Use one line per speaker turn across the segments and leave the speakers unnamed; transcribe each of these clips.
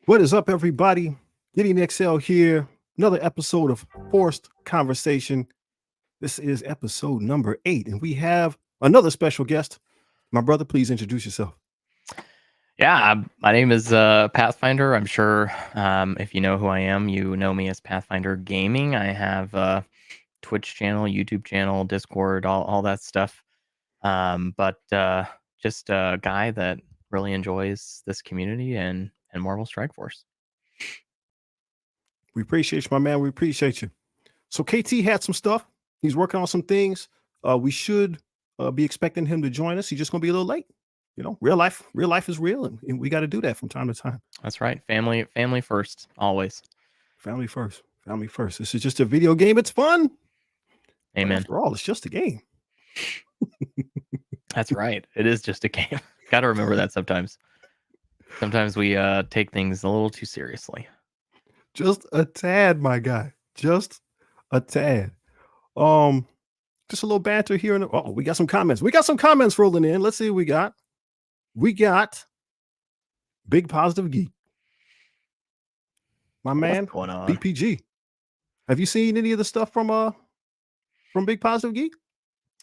What is up, everybody? GideonXL here. Another episode of Forced Conversation. This is episode number 8, and we have another special guest. My brother, please introduce yourself.
Yeah, my name is Pathfinder. I'm sure if you know who I am, you know me as Pathfinder Gaming. I have a Twitch channel, YouTube channel, Discord, all that stuff. But just a guy that really enjoys this community and Marvel Strike Force.
We appreciate you, my man. We appreciate you. So KT had some stuff. He's working on some things. We should be expecting him to join us. He's just going to be a little late. You know, real life is real, and we got to do that from time to time.
That's right. Family first, always.
Family first. This is just a video game. It's fun.
Amen.
After all, it's just a game.
That's right. It is just a game. Got to remember that sometimes. Sometimes we take things a little too seriously.
Just a tad, my guy. Just a tad. Just a little banter here. Oh, we got some comments. We got some comments rolling in. Let's see what we got. We got Big Positive Geek. My man,
what's going on?
BPG. Have you seen any of the stuff from Big Positive Geek?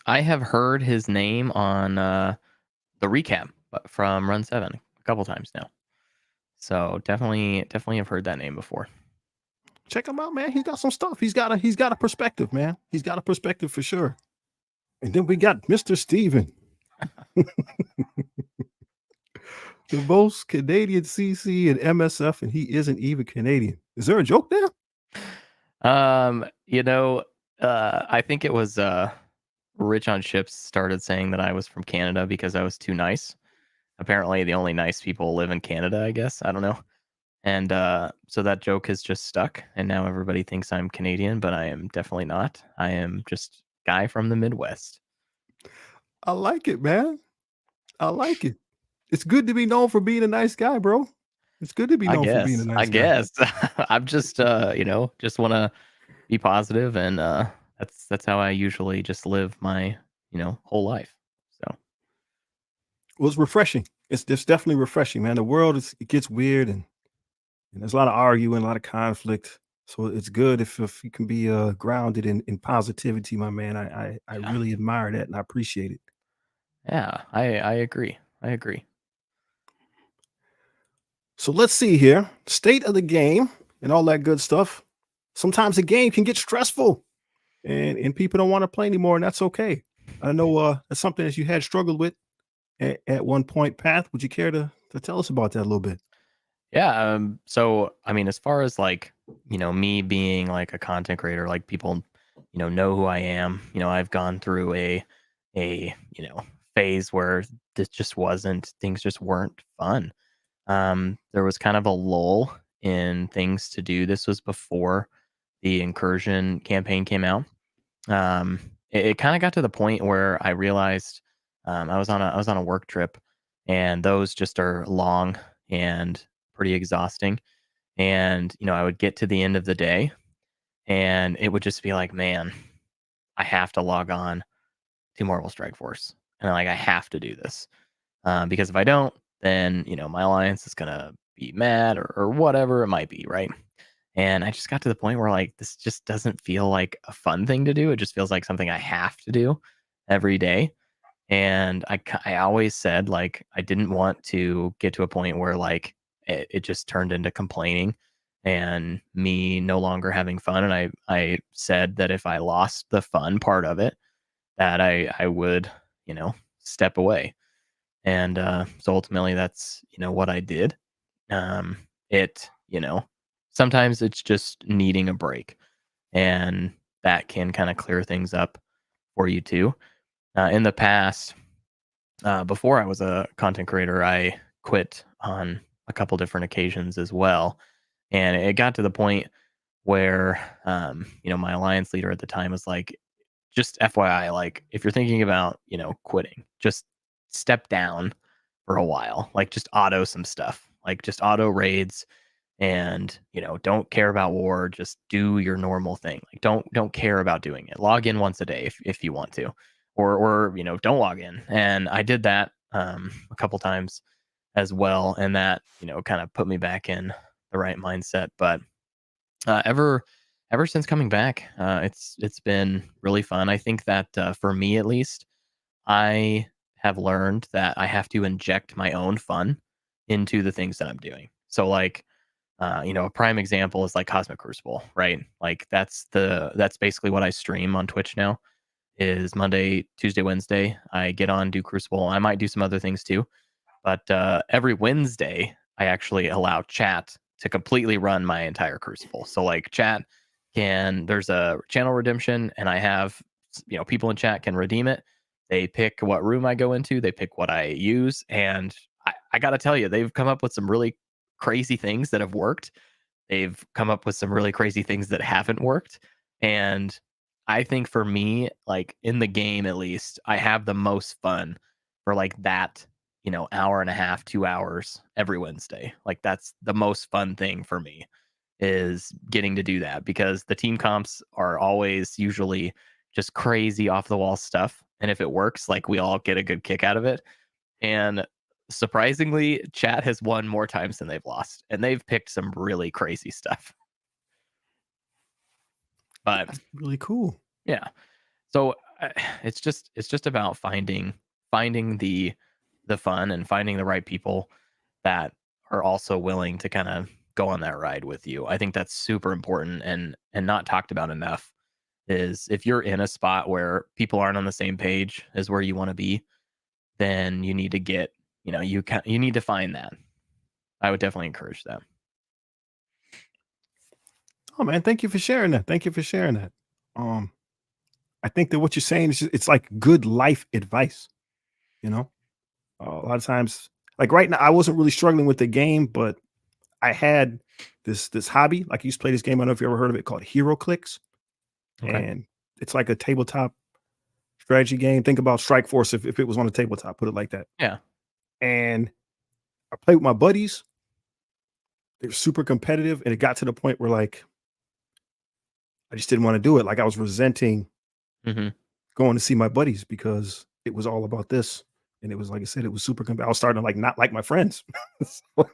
I have heard his name on the recap from Run 7 a couple times now. So definitely have heard that name before.
Check him out, man. He's got some stuff. He's got a perspective, man. He's got a perspective for sure. And then we got Mr. Steven. The most Canadian CC and MSF, and he isn't even Canadian. Is there a joke there?
I think it was Rich on Ships started saying that I was from Canada because I was too nice. Apparently the only nice people live in Canada, I guess. I don't know. And so that joke has just stuck, and now everybody thinks I'm Canadian, but I am definitely not. I am just a guy from the Midwest.
I like it, man. I like it. It's good to be known for being a nice guy, bro. It's good to be known for being a nice guy.
I guess. I'm just, just want to be positive, and that's how I usually just live my, whole life. So,
well, it's refreshing. It's definitely refreshing, man. The world it gets weird, and there's a lot of arguing, a lot of conflict. So it's good if you can be grounded in positivity, my man. I really admire that, and I appreciate it.
Yeah, I agree.
So let's see here. State of the game and all that good stuff. Sometimes the game can get stressful and people don't want to play anymore, and that's okay. I know that's something that you had struggled with at one point, Path. Would you care to tell us about that a little bit?
Yeah. So, I mean, as far as me being like a content creator, like people, know who I am. I've gone through a phase where things just weren't fun. There was kind of a lull in things to do. This was before the Incursion campaign came out. It kind of got to the point where I realized I was on a work trip, and those just are long and pretty exhausting. And I would get to the end of the day, and it would just be like, man, I have to log on to Marvel Strike Force, and I have to do this because if I don't, then my alliance is gonna be mad or whatever it might be, right? And I just got to the point where this just doesn't feel like a fun thing to do. It just feels like something I have to do every day. And I always said I didn't want to get to a point where it just turned into complaining and me no longer having fun. And I said that if I lost the fun part of it, that I would, step away. And so ultimately that's, what I did. Sometimes it's just needing a break, and that can kind of clear things up for you too. In the past, before I was a content creator, I quit on a couple different occasions as well. And it got to the point where, my alliance leader at the time was like, just FYI, if you're thinking about, quitting, just step down for a while, just auto some stuff, just auto raids, and don't care about war, just do your normal thing. Don't care about doing it. Log in once a day if you want to, or don't log in. And I did that a couple times as well, and that kind of put me back in mindset. But ever since coming back, it's been really fun. I think that for me at least, I have learned that I have to inject my own fun into the things that I'm doing. So like, a prime example is like Cosmic Crucible, right? Like that's basically what I stream on Twitch now. Is Monday, Tuesday, Wednesday. I get on, do Crucible. I might do some other things too, but every Wednesday I actually allow chat to completely run my entire Crucible. So like chat there's a channel redemption, and I have people in chat can redeem it. They pick what room I go into, they pick what I use, and I got to tell you, they've come up with some really crazy things that have worked. They've come up with some really crazy things that haven't worked. And I think for me, like in the game at least, I have the most fun for like that, hour and a half, 2 hours every Wednesday. Like that's the most fun thing for me, is getting to do that, because the team comps are always usually just crazy off the wall stuff. And if it works, like we all get a good kick out of it. And surprisingly, chat has won more times than they've lost, and they've picked some really crazy stuff. But
That's really cool.
yeah, so it's just about finding the fun and finding the right people that are also willing to kind of go on that ride with you. I think that's super important and not talked about enough. Is if you're in a spot where people aren't on the same page as where you want to be, then you need to get, you need to find that. I would definitely encourage that.
Oh man, thank you for sharing that. Thank you for sharing that. I think that what you're saying is it's like good life advice. You know, a lot of times, like right now, I wasn't really struggling with the game, but I had this hobby. Like I used to play this game. I don't know if you ever heard of it, called Hero Clicks,
Okay.
and it's like a tabletop strategy game. Think about Strike Force if it was on a tabletop. Put it like that.
Yeah.
And I played with my buddies. They were super competitive, and it got to the point where like I just didn't want to do it. Like I was resenting
Hmm.
going to see my buddies because it was all about this. And it was like I said, it was super I was starting to like not like my friends. So,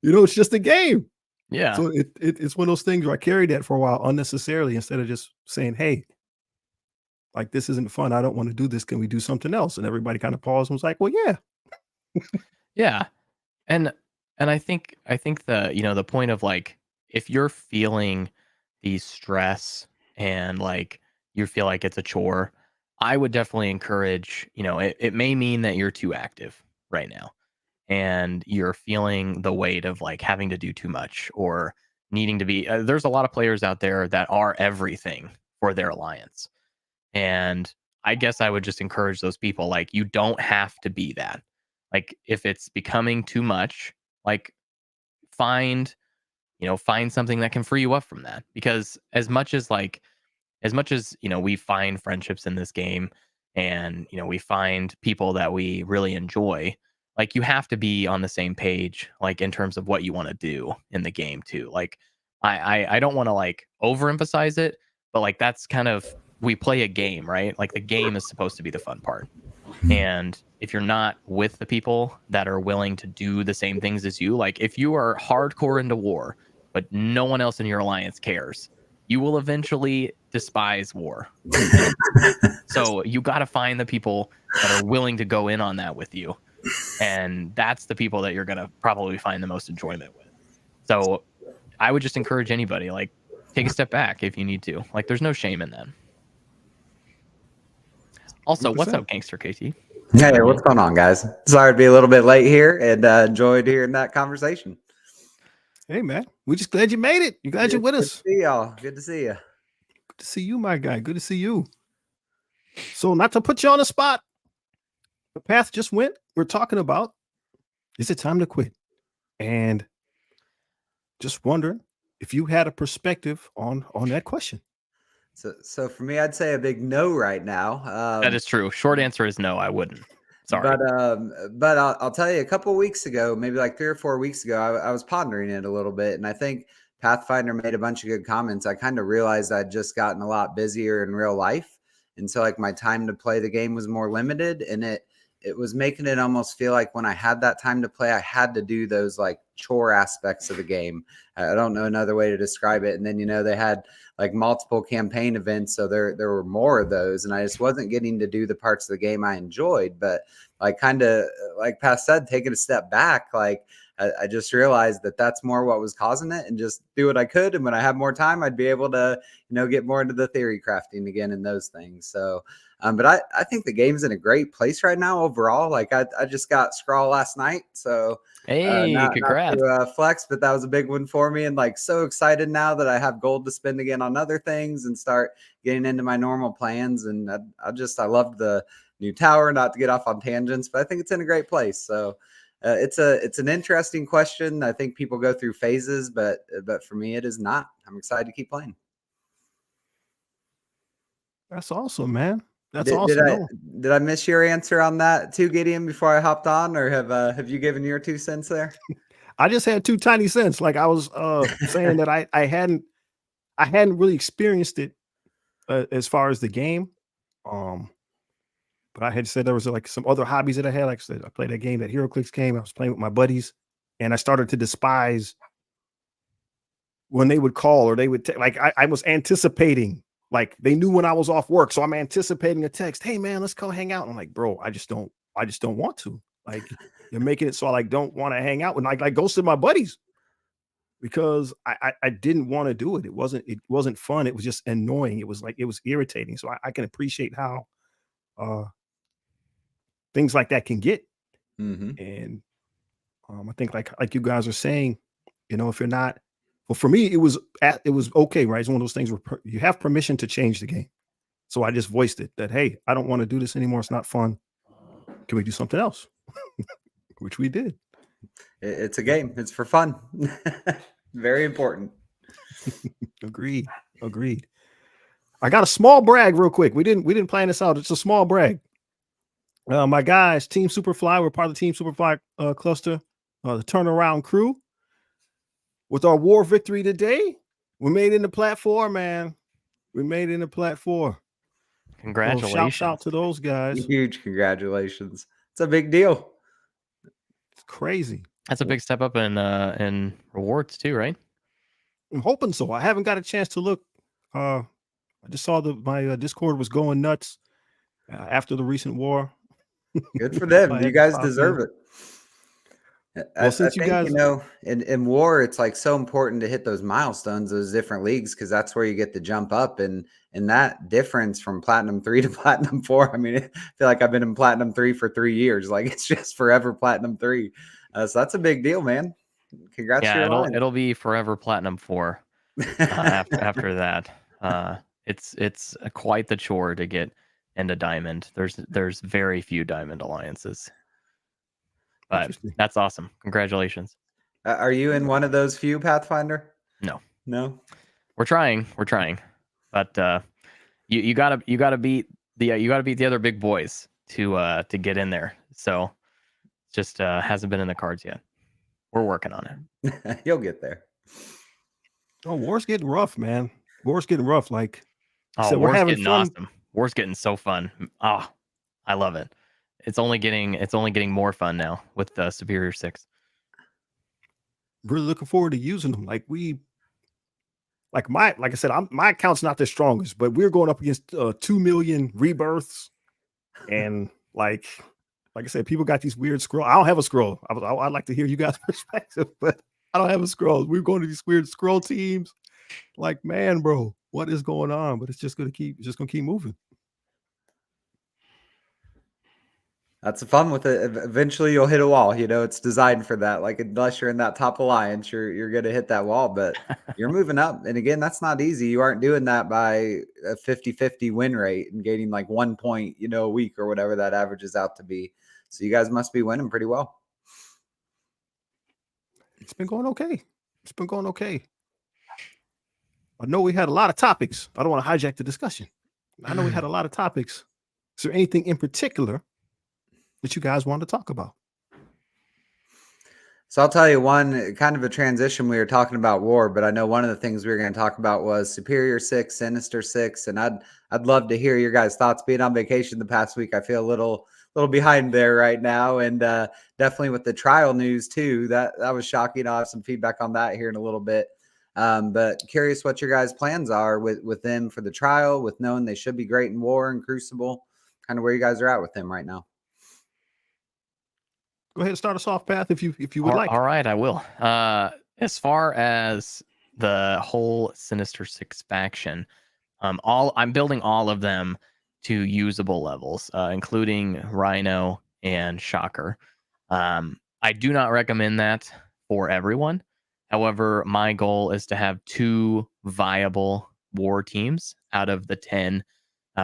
it's just a game.
Yeah.
So it's one of those things where I carried that for a while unnecessarily, instead of just saying, hey, like this isn't fun. I don't want to do this. Can we do something else? And everybody kind of paused and was like, well, yeah.
Yeah. And I think the point of like, if you're feeling the stress and like you feel like it's a chore, I would definitely encourage, it may mean that you're too active right now and you're feeling the weight of like having to do too much or needing to be there's a lot of players out there that are everything for their alliance. And I guess I would just encourage those people, like, you don't have to be that. Like, if it's becoming too much, like, find, find something that can free you up from that. Because as much as, we find friendships in this game and, we find people that we really enjoy, like, you have to be on the same page, like, in terms of what you want to do in the game, too. Like, I don't want to, like, overemphasize it, but, like, that's kind of, we play a game, right? Like, the game is supposed to be the fun part. And if you're not with the people that are willing to do the same things as you, like if you are hardcore into war, but no one else in your alliance cares, you will eventually despise war. And so you got to find the people that are willing to go in on that with you. And that's the people that you're going to probably find the most enjoyment with. So I would just encourage anybody, like, take a step back if you need to. Like, there's no shame in that. Also, what's
100%.
up, Gangster KT?
Hey, what's going on, guys? Sorry to be a little bit late here, and enjoyed hearing that conversation.
Hey, man. We're just glad you made it. You're glad you're with us.
Good to see y'all. Good to see you.
Good to see you, my guy. Good to see you. So, not to put you on the spot, the path just went. We're talking about, is it time to quit? And just wondering if you had a perspective on that question.
So for me, I'd say a big no right now.
That is true. Short answer is no, I wouldn't. Sorry.
But I'll tell you, a couple of weeks ago, maybe like 3 or 4 weeks ago, I was pondering it a little bit, and I think Pathfinder made a bunch of good comments. I kind of realized I'd just gotten a lot busier in real life, and so like my time to play the game was more limited, and it it was making it almost feel like when I had that time to play, I had to do those like chore aspects of the game. I don't know another way to describe it. And then, they had like multiple campaign events. So there were more of those, and I just wasn't getting to do the parts of the game I enjoyed. But like kind of like Pat said, taking a step back, like I just realized that that's more what was causing it, and just do what I could. And when I had more time, I'd be able to, get more into the theory crafting again and those things. So, but I think the game's in a great place right now overall. Like I just got Scrawl last night. So
Hey, congrats.
not to flex, but that was a big one for me. And like, so excited now that I have gold to spend again on other things and start getting into my normal plans. And I love the new tower, not to get off on tangents, but I think it's in a great place. So, it's an interesting question. I think people go through phases, but for me, it is not. I'm excited to keep playing.
That's awesome, man. That's
Did
awesome.
Did I miss your answer on that too, Gideon, before I hopped on, or have you given your 2 cents there?
I just had 2 tiny cents. Like I was saying that I hadn't really experienced it as far as the game. But I had said there was like some other hobbies that I had. Like I said, I played that game, that HeroClix game. I was playing with my buddies, and I started to despise when they would call or they would like I was anticipating, like they knew when I was off work, so I'm anticipating a text. Hey man, let's go hang out. And I'm like, bro, I just don't want to. Like you're making it so I like don't want to hang out with like ghosted my buddies because I didn't want to do it. It wasn't fun. It was just annoying. It was irritating. So I can appreciate how things like that can get. And I think like you guys are saying, if you're not, well, for me, it was okay, right? It's one of those things where you have permission to change the game. So I just voiced it that, hey, I don't want to do this anymore. It's not fun. Can we do something else? Which we did.
It's a game. It's for fun. Very important.
Agreed. I got a small brag real quick. We didn't plan this out. It's a small brag. My guys, Team Superfly, we're part of the Team Superfly cluster, the turnaround crew. With our war victory today, we made it in the platform, man. We made it in the platform.
Congratulations.
Shout out to those guys.
Huge congratulations. It's a big deal.
It's crazy.
That's a big step up in rewards too, right?
I'm hoping so. I haven't got a chance to look. I just saw my Discord was going nuts after the recent war.
Good for them. You guys deserve it.
Well, since you guys,
in war, it's like so important to hit those milestones, those different leagues, because that's where you get the jump up. And that difference from Platinum 3 to Platinum 4, I mean, I feel like I've been in Platinum 3 for 3 years. Like it's just forever Platinum 3. So that's a big deal, man. Congrats.
Yeah, it'll be forever Platinum 4 after that. It's quite the chore to get into Diamond. There's very few Diamond alliances. But that's awesome. Congratulations.
Are you in one of those few, Pathfinder?
No. We're trying. But you gotta beat the other big boys to get in there. So just hasn't been in the cards yet. We're working on
it. You'll get there.
Oh, war's getting rough, man. War's getting rough. Like,
so we're having fun. Awesome. War's getting so fun. Oh, I love it. It's only getting more fun now with the Superior 6.
Really looking forward to using them. Like I said, my account's not the strongest, but we're going up against 2 million rebirths, and like I said, people got these weird scrolls. I don't have a scroll. I'd like to hear you guys' perspective, but I don't have a scroll. We're going to these weird scroll teams. Like, man, bro, what is going on? But it's just gonna keep moving.
That's the fun with it. Eventually you'll hit a wall. It's designed for that. Like unless you're in that top alliance, you're gonna hit that wall, but you're moving up. And again, that's not easy. You aren't doing that by a 50-50 win rate and getting like 1 point, a week or whatever that averages out to be. So you guys must be winning pretty well.
It's been going okay. I know we had a lot of topics. I don't want to hijack the discussion. I know we had a lot of topics. Is there anything in particular that you guys wanted to talk about?
So I'll tell you one kind of a transition. We were talking about war, but I know one of the things we were going to talk about was Superior 6, Sinister 6, and I'd love to hear your guys' thoughts. Being on vacation the past week, I feel a little little behind there right now, and definitely with the trial news too. That was shocking. I'll have some feedback on that here in a little bit. But curious what your guys' plans are with them for the trial, with knowing they should be great in War and Crucible, kind of where you guys are at with them right now.
Go ahead and start us off, Path, if you would like.
All right, I will. As far as the whole Sinister Six faction, I'm building all of them to usable levels, including Rhino and Shocker. I do not recommend that for everyone. However, my goal is to have 2 viable war teams out of the 10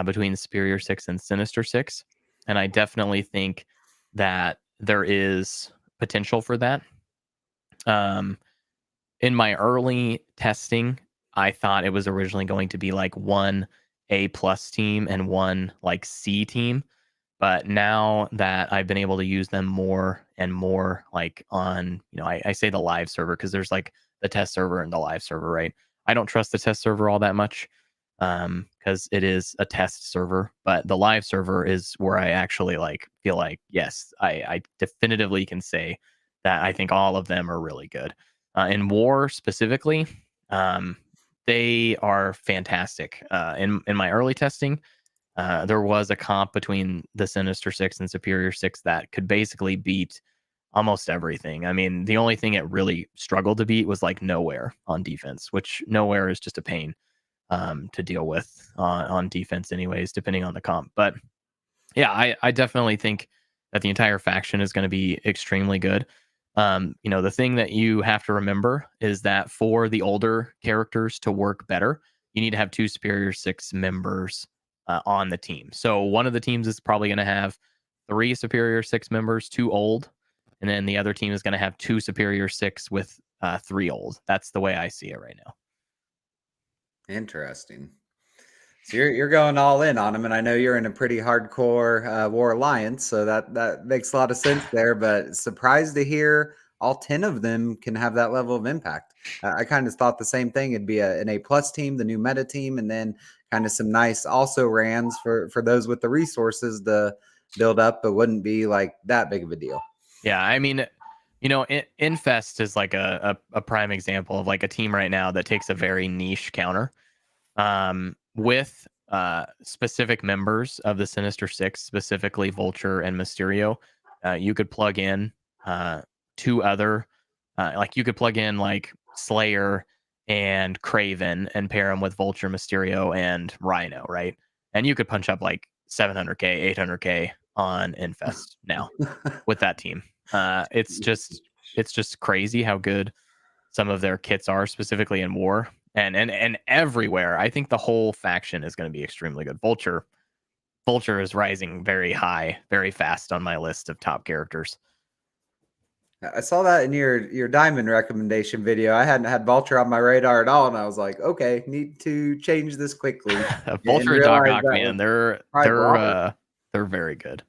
between Superior Six and Sinister Six, and I definitely think that there is potential for that. In my early testing, I thought it was originally going to be like 1 A+ team and 1 like C team. But now that I've been able to use them more and more, like on, I say the live server because there's like the test server and the live server, right? I don't trust the test server all that much because it is a test server, but the live server is where I actually like feel like, yes, I definitively can say that I think all of them are really good. In War specifically, they are fantastic. In my early testing, there was a comp between the Sinister Six and Superior Six that could basically beat almost everything. I mean, the only thing it really struggled to beat was like Nowhere on defense, which Nowhere is just a pain to deal with on defense anyways, depending on the comp. But yeah, I definitely think that the entire faction is going to be extremely good. The thing that you have to remember is that for the older characters to work better, you need to have 2 Superior Six members on the team. So one of the teams is probably going to have 3 Superior Six members, 2 old, and then the other team is going to have 2 Superior Six with 3 old. That's the way I see it right now.
Interesting. So you're going all in on them, and I know you're in a pretty hardcore War Alliance, so that makes a lot of sense there. But surprised to hear all 10 of them can have that level of impact. I kind of thought the same thing. It'd be an A+ team, the new meta team, and then kind of some nice also rans for those with the resources to build up, but wouldn't be like that big of a deal.
Yeah, I mean, Infest is like a prime example of like a team right now that takes a very niche counter. With specific members of the Sinister Six, specifically Vulture and Mysterio, you could plug in 2 other, like you could plug in like Slayer and Craven and pair them with Vulture, Mysterio, and Rhino, right? And you could punch up like 700k, 800k on Infest now with that team. It's just crazy how good some of their kits are, specifically in War and everywhere. I think the whole faction is going to be extremely good. Vulture is rising very high, very fast on my list of top characters.
I saw that in your diamond recommendation video. I hadn't had Vulture on my radar at all, and I was like, okay, need to change this quickly.
Vulture and Doc Ock, man, they're very good.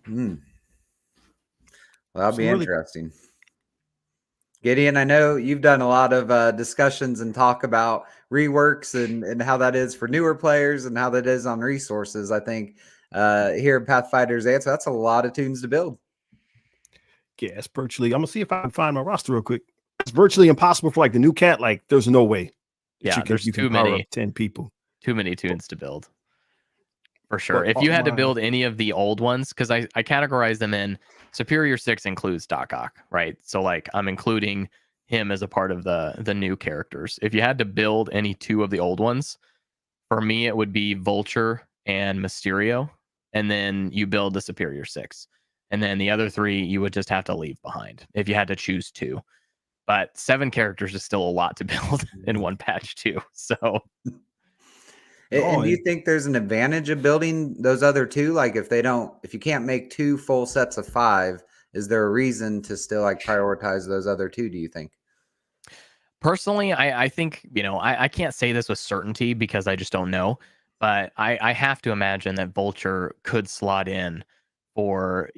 Well, that'll be interesting. Gideon, I know you've done a lot of discussions and talk about reworks and how that is for newer players and how that is on resources. I think here at Pathfinder's Answer, that's a lot of tunes to build.
Yeah, it's virtually. I'm gonna see if I can find my roster real quick. It's virtually impossible for like the new cat. Like, there's no way.
Yeah, there's too many.
10 people.
Too many tunes to build. For sure. If you had to build any of the old ones, because I categorize them in Superior Six includes Doc Ock, right? So like I'm including him as a part of the new characters. If you had to build any 2 of the old ones, for me it would be Vulture and Mysterio, and then you build the Superior Six. And then the other 3 you would just have to leave behind if you had to choose 2. But 7 characters is still a lot to build in one patch too. So
and do you think there's an advantage of building those other 2? Like if you can't make 2 full sets of 5, is there a reason to still like prioritize those other 2, do you think?
Personally, I think, I can't say this with certainty because I just don't know, but I have to imagine that Vulture could slot in for,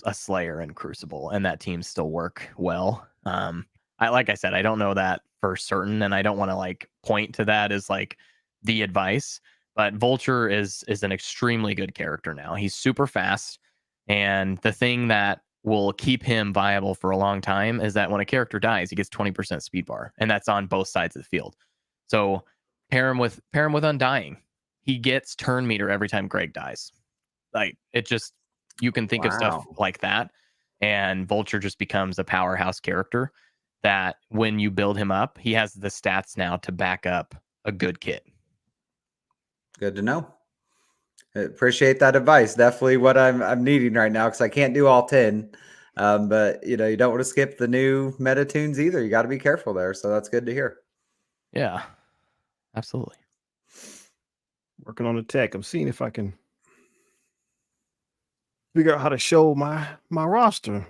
a Slayer and Crucible, and that team still work well. Like I said, I don't know that for certain, and I don't want to like point to that as like the advice, But Vulture is an extremely good character now. He's super fast, and the thing that will keep him viable for a long time is that when a character dies, he gets 20% speed bar, and that's on both sides of the field. So pair him with Undying. He gets turn meter every time Greg dies. Like, it just, you can think of stuff
Wow.
like that, and Vulture just becomes a powerhouse character that when you build him up, he has the stats now to back up a good kit.
Good to know. I appreciate that advice. Definitely what I'm needing right now, because I can't do all 10. But you don't want to skip the new meta tunes either. You got to be careful there. So that's good to hear.
Yeah, absolutely.
Working on the tech. I'm seeing if I can figure out how to show my roster,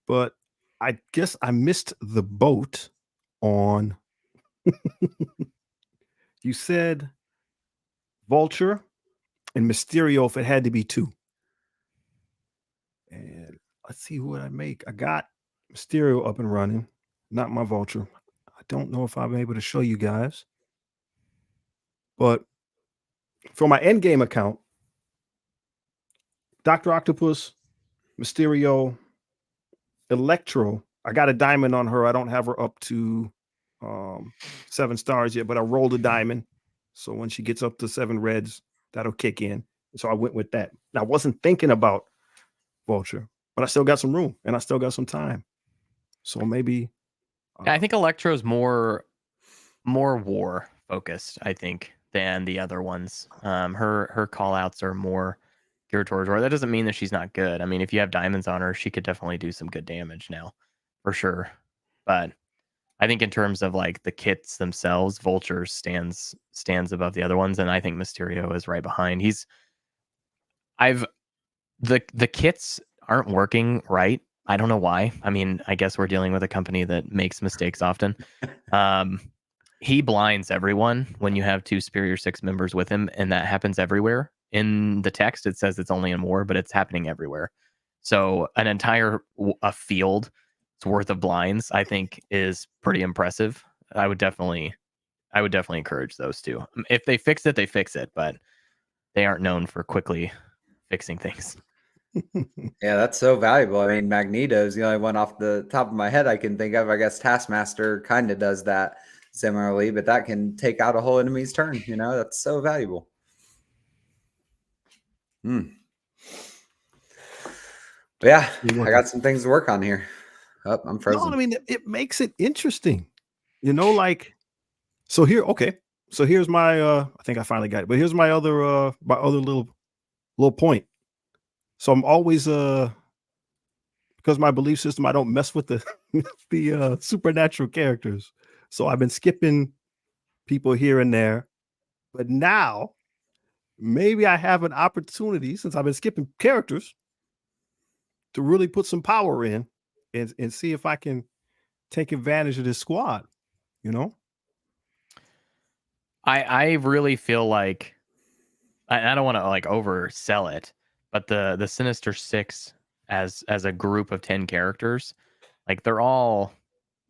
but I guess I missed the boat on. You said Vulture and Mysterio if it had to be 2. And let's see what I make. I got Mysterio up and running, not my Vulture. I don't know if I'm able to show you guys, but for my endgame account, Dr. Octopus, Mysterio, Electro. I got a diamond on her. I don't have her up to 7 stars yet, but I rolled a diamond. So when she gets up to 7 reds, that'll kick in. So I went with that. Now, I wasn't thinking about Vulture, but I still got some room and I still got some time. So maybe
I think Electro's more war focused, I think, than the other ones. Her call outs are more geared towards war. That doesn't mean that she's not good. I mean, if you have diamonds on her, she could definitely do some good damage now, for sure. But I think in terms of like the kits themselves, Vulture stands above the other ones, and I think Mysterio is right behind. The kits aren't working right. I don't know why. I mean, I guess we're dealing with a company that makes mistakes often. He blinds everyone when you have 2 Superior 6 members with him, and that happens everywhere. In the text, it says it's only in war, but it's happening everywhere. So an entire a field's worth of blinds, I think, is pretty impressive. I would definitely encourage those 2. If they fix it, they fix it, but they aren't known for quickly fixing things.
Yeah, that's so valuable. I mean, Magneto's the only one off the top of my head I can think of. I guess Taskmaster kind of does that similarly, but that can take out a whole enemy's turn. That's so valuable. But yeah, I got some things to work on here. Oh, I'm frozen.
No, I mean, it makes it interesting. Like, so here, okay. So here's my I think I finally got it, but here's my other little point. So I'm always because my belief system, I don't mess with the supernatural characters. So I've been skipping people here and there. But now maybe I have an opportunity, since I've been skipping characters, to really put some power in and see if I can take advantage of this squad,
I really feel like I don't want to like oversell it, but the Sinister 6 as a group of 10 characters, like they're all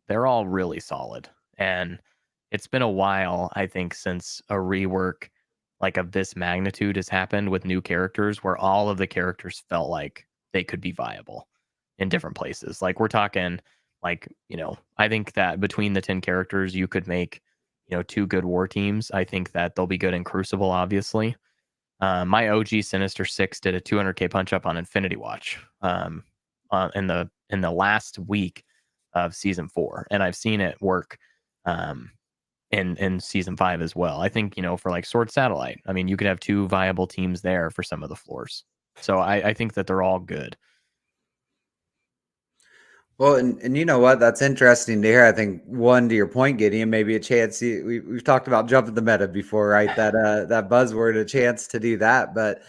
really solid. And it's been a while, I think, since a rework like of this magnitude has happened with new characters where all of the characters felt like they could be viable in different places. Like we're talking like, I think that between the 10 characters you could make 2 good war teams. I think that they'll be good in Crucible, obviously. My OG Sinister 6 did a 200k punch up on Infinity Watch in the last week of season 4, and I've seen it work in season 5 as well. I think for like Sword Satellite, I mean, you could have 2 viable teams there for some of the floors. So I think that they're all good.
Well, and you know what? That's interesting to hear. I think one, to your point, Gideon, maybe a chance. We've talked about jumping the meta before, right? That buzzword, a chance to do that. But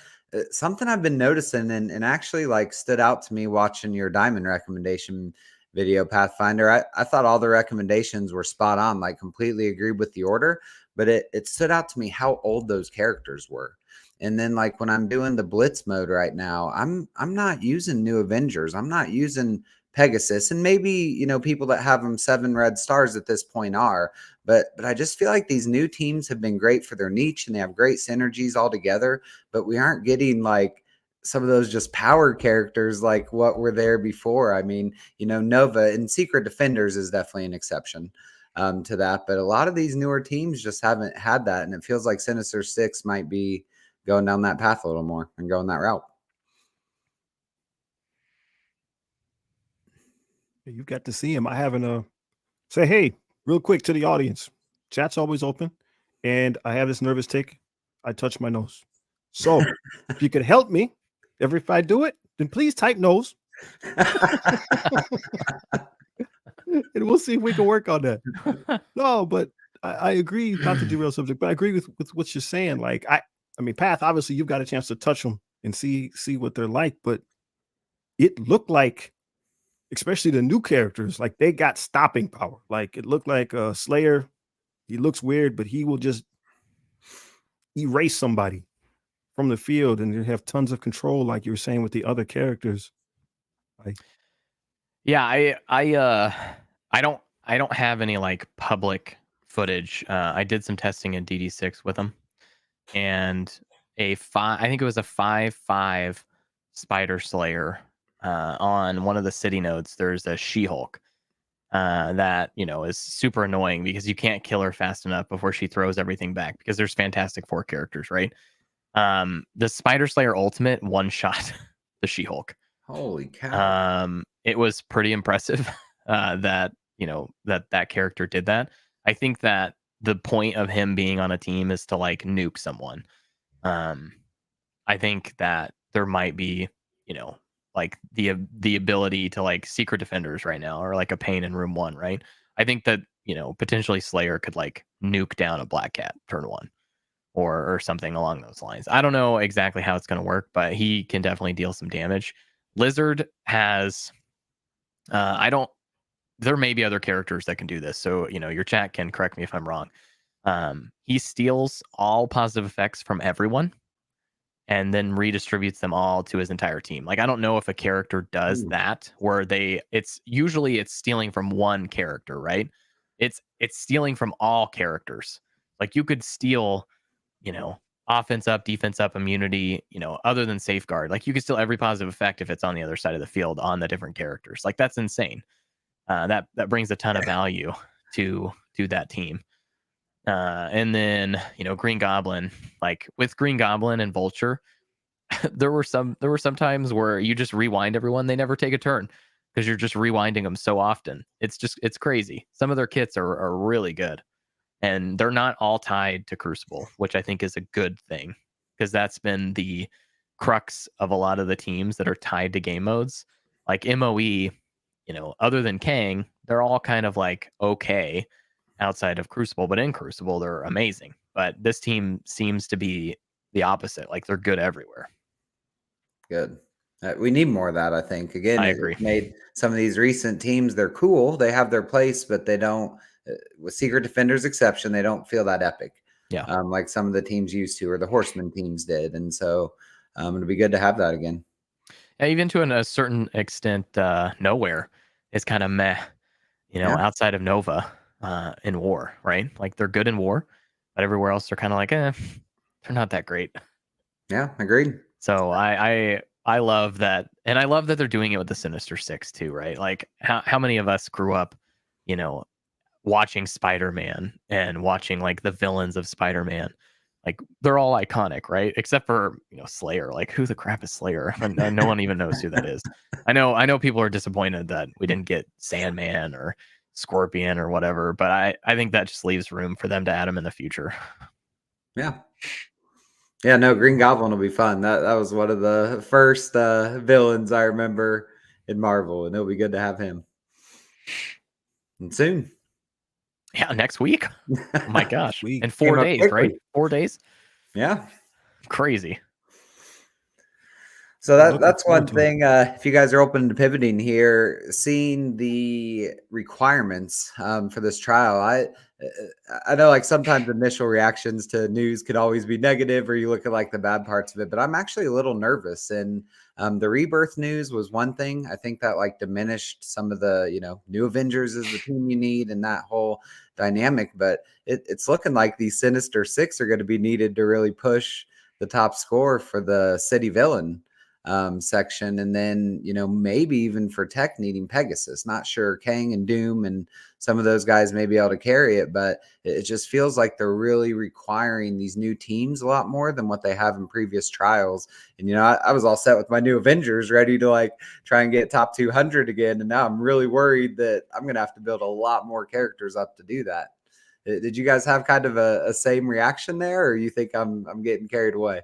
something I've been noticing and actually like stood out to me watching your diamond recommendation video, Pathfinder. I thought all the recommendations were spot on, like completely agreed with the order, but it stood out to me how old those characters were. And then like when I'm doing the blitz mode right now, I'm not using new Avengers. I'm not using Pegasus, and maybe, you know, people that have them 7 red stars at this point are, but I just feel like these new teams have been great for their niche and they have great synergies all together, but we aren't getting like some of those just power characters like what were there before. I mean, you know, Nova and Secret Defenders is definitely an exception to that, but a lot of these newer teams just haven't had that, and it feels like Sinister 6 might be going down that path a little more and going that route.
You've got to see him. I haven't say, hey, real quick to the audience. Chat's always open, and I have this nervous tick. I touch my nose. So if you could help me, if I do it, then please type nose. And we'll see if we can work on that. No, but I agree, not to derail subject, but I agree with what you're saying. Like, I mean, Path, obviously you've got a chance to touch them and see what they're like, but it looked like, especially the new characters, like they got stopping power. Like it looked like Slayer, he looks weird, but he will just erase somebody from the field and you have tons of control, like you were saying with the other characters. Like,
Yeah, I don't have any like public footage. I did some testing in DD6 with them, and I think it was a 5/5 Spider Slayer on one of the city nodes. There's a She-Hulk that, you know, is super annoying because you can't kill her fast enough before she throws everything back, because there's Fantastic Four characters, right? The Spider Slayer ultimate one shot the She-Hulk.
Holy cow.
It was pretty impressive that, you know, that character did that. I think that the point of him being on a team is to like nuke someone. I think that there might be, you know, like the ability to like Secret Defenders right now, or like a Pain in Room 1, right? I think that, you know, potentially Slayer could like nuke down a Black Cat turn 1 or something along those lines. I don't know exactly how it's going to work, but he can definitely deal some damage. Lizard has there may be other characters that can do this, so, you know, your chat can correct me if I'm wrong. He steals all positive effects from everyone and then redistributes them all to his entire team. Like, I don't know if a character does that, where it's stealing from one character, right? It's stealing from all characters. Like, you could steal, you know, offense up, defense up, immunity, you know, other than safeguard. Like, you could steal every positive effect if it's on the other side of the field on the different characters. Like, that's insane. That brings a ton of value to that team. And then, you know, Green Goblin, like with Green Goblin and Vulture, there were some times where you just rewind everyone, they never take a turn because you're just rewinding them so often. It's crazy. Some of their kits are really good, and they're not all tied to Crucible, which I think is a good thing, because that's been the crux of a lot of the teams that are tied to game modes. Like MOE, you know, other than Kang, they're all kind of like okay outside of Crucible, but in Crucible they're amazing. But this team seems to be the opposite. Like, they're good everywhere.
Good. We need more of that, I think. Again,
I
it
agree.
made some of these recent teams, they're cool, they have their place, but they don't, with Secret Defenders exception, they don't feel that epic.
Yeah.
Like some of the teams used to, or the Horseman teams did. And so it'll be good to have that again.
Yeah, even to a certain extent, Nowhere is kind of meh, you know, outside of Nova in War, right? Like, they're good in War, but everywhere else they're kind of like, they're not that great.
Yeah, agreed.
So I love that, and I love that they're doing it with the Sinister Six too, right? Like, how many of us grew up, you know, watching Spider-Man and watching like the villains of Spider-Man? Like, they're all iconic, right? Except for, you know, Slayer. Like, who the crap is Slayer? And no one even knows who that is. I know people are disappointed that we didn't get Sandman or Scorpion or whatever, but I think that just leaves room for them to add them in the future.
Yeah. Yeah, no, Green Goblin will be fun. That was one of the first villains I remember in Marvel, and it'll be good to have him. And soon.
Yeah, next week. Oh my gosh.
week.
In 4 days, right? 4 days?
Yeah.
Crazy.
So
Looking
that's
forward
one
to it.
thing. If you guys are open to pivoting here, seeing the requirements for this trial, I know like sometimes initial reactions to news could always be negative, or you look at like the bad parts of it. But I'm actually a little nervous. And the rebirth news was one thing. I think that like diminished some of the new Avengers is the team you need and that whole dynamic. But it's looking like these Sinister Six are going to be needed to really push the top score for the city villain section, and then maybe even for tech needing Pegasus. Not sure Kang and Doom and some of those guys may be able to carry it, but it just feels like they're really requiring these new teams a lot more than what they have in previous trials. And I was all set with my new Avengers, ready to like try and get top 200 again, and now I'm really worried that I'm gonna have to build a lot more characters up to do that. Did you guys have kind of a same reaction there, or you think I'm getting carried away?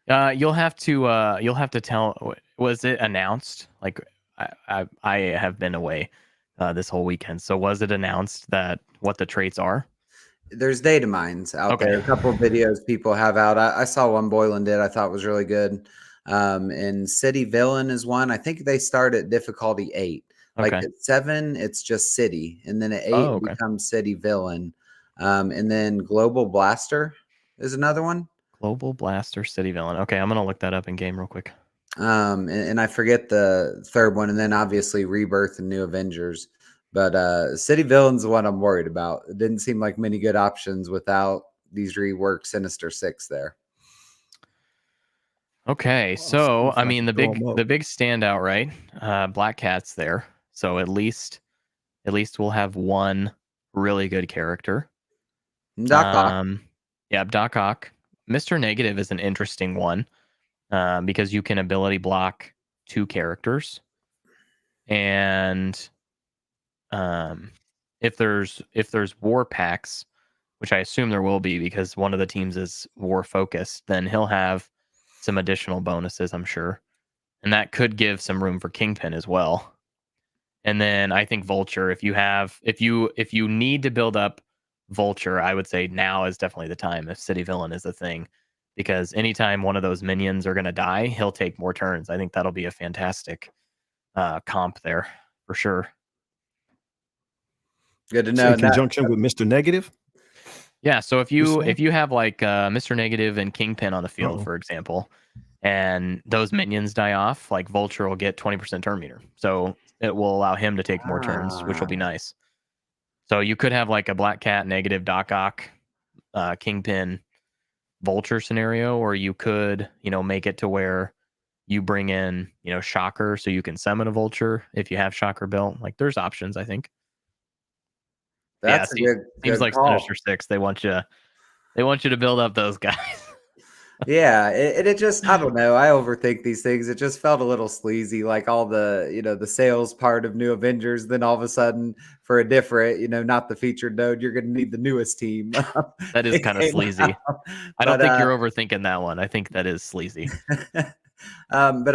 You'll have to tell. Was it announced? Like, I have been away this whole weekend. So was it announced that what the traits are?
There's data mines out
Okay.
there. A couple of videos people have out. I saw one Boylan did. I thought was really good. And City Villain is one. I think they start at difficulty 8. Like
Okay.
at 7, it's just City, and then at 8
Oh,
it
okay.
becomes City Villain. And then Global Blaster is another one.
Global Blaster City Villain. Okay, I'm gonna look that up in game real quick.
And I forget the third one, and then obviously Rebirth and New Avengers. But City Villain's the one I'm worried about. It didn't seem like many good options without these reworked Sinister Six there.
Okay,
Oh,
so
if
I
I
mean
can
the
throw 'em
big
up.
the big standout, right? Black Cat's there, so at least we'll have one really good character.
Doc Ock.
Yeah, Doc Ock. Mr. Negative is an interesting one because you can ability block 2 characters, and if there's war packs, which I assume there will be because one of the teams is war focused, then he'll have some additional bonuses, I'm sure, and that could give some room for Kingpin as well. And then I think Vulture, if you need to build up Vulture, I would say now is definitely the time if City Villain is a thing, because anytime one of those minions are going to die, he'll take more turns. I think that'll be a fantastic comp there for sure.
Good to
So
know.
in
And that
conjunction with Mr. Negative.
Yeah, so if
You
you
saying?
have like Mr. Negative and Kingpin on the field,
Uh-oh.
for example, and those minions die off, like Vulture will get 20% turn meter. So it will allow him to take more turns, which will be nice. So you could have like a Black Cat, Negative, Doc Ock, Kingpin, Vulture scenario, or you could, make it to where you bring in, Shocker, so you can summon a Vulture if you have Shocker built. Like there's options, I think. Yeah,
that's a good
seems like
call.
Sinister Six. They want you to build up those guys.
Yeah, it just, I don't know. I overthink these things. It just felt a little sleazy, like all the the sales part of New Avengers. Then all of a sudden, for a different, not the featured node, you're going to need the newest team.
That is
It
kind of
came
sleazy.
out.
I don't
But
think you're overthinking that one. I think that is sleazy.
but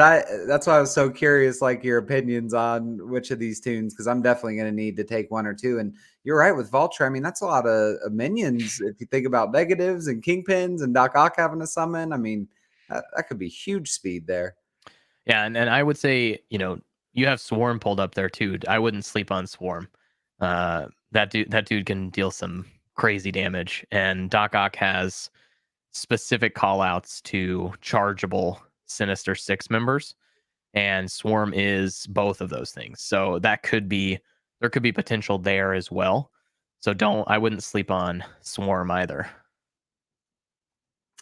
that's why I was so curious, like your opinions on which of these tunes, because I'm definitely going to need to take one or two. And you're right with Vulture. I mean, that's a lot of minions. If you think about negatives and kingpins and Doc Ock having a summon, I mean, that could be huge speed there.
Yeah, and I would say, you have Swarm pulled up there too. I wouldn't sleep on Swarm. That dude can deal some crazy damage, and Doc Ock has specific call outs to chargeable Sinister Six members, and Swarm is both of those things. So there could be potential there as well. So I wouldn't sleep on Swarm either.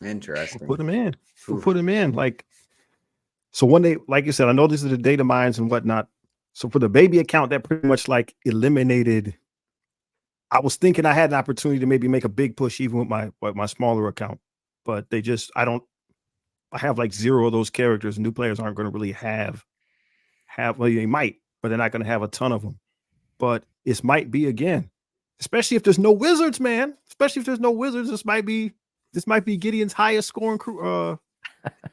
Interesting.
Put them in. Put them in. Like, so when they, like you said, I know these are the data mines and whatnot. So for the baby account, that pretty much like eliminated. I was thinking I had an opportunity to maybe make a big push even with my smaller account, but they just, I have like 0 of those characters. New players aren't going to really have, well, they might, but they're not going to have a ton of them. But it might be again, especially if there's no wizards, man. Especially if there's no wizards, this might be Gideon's highest scoring crew.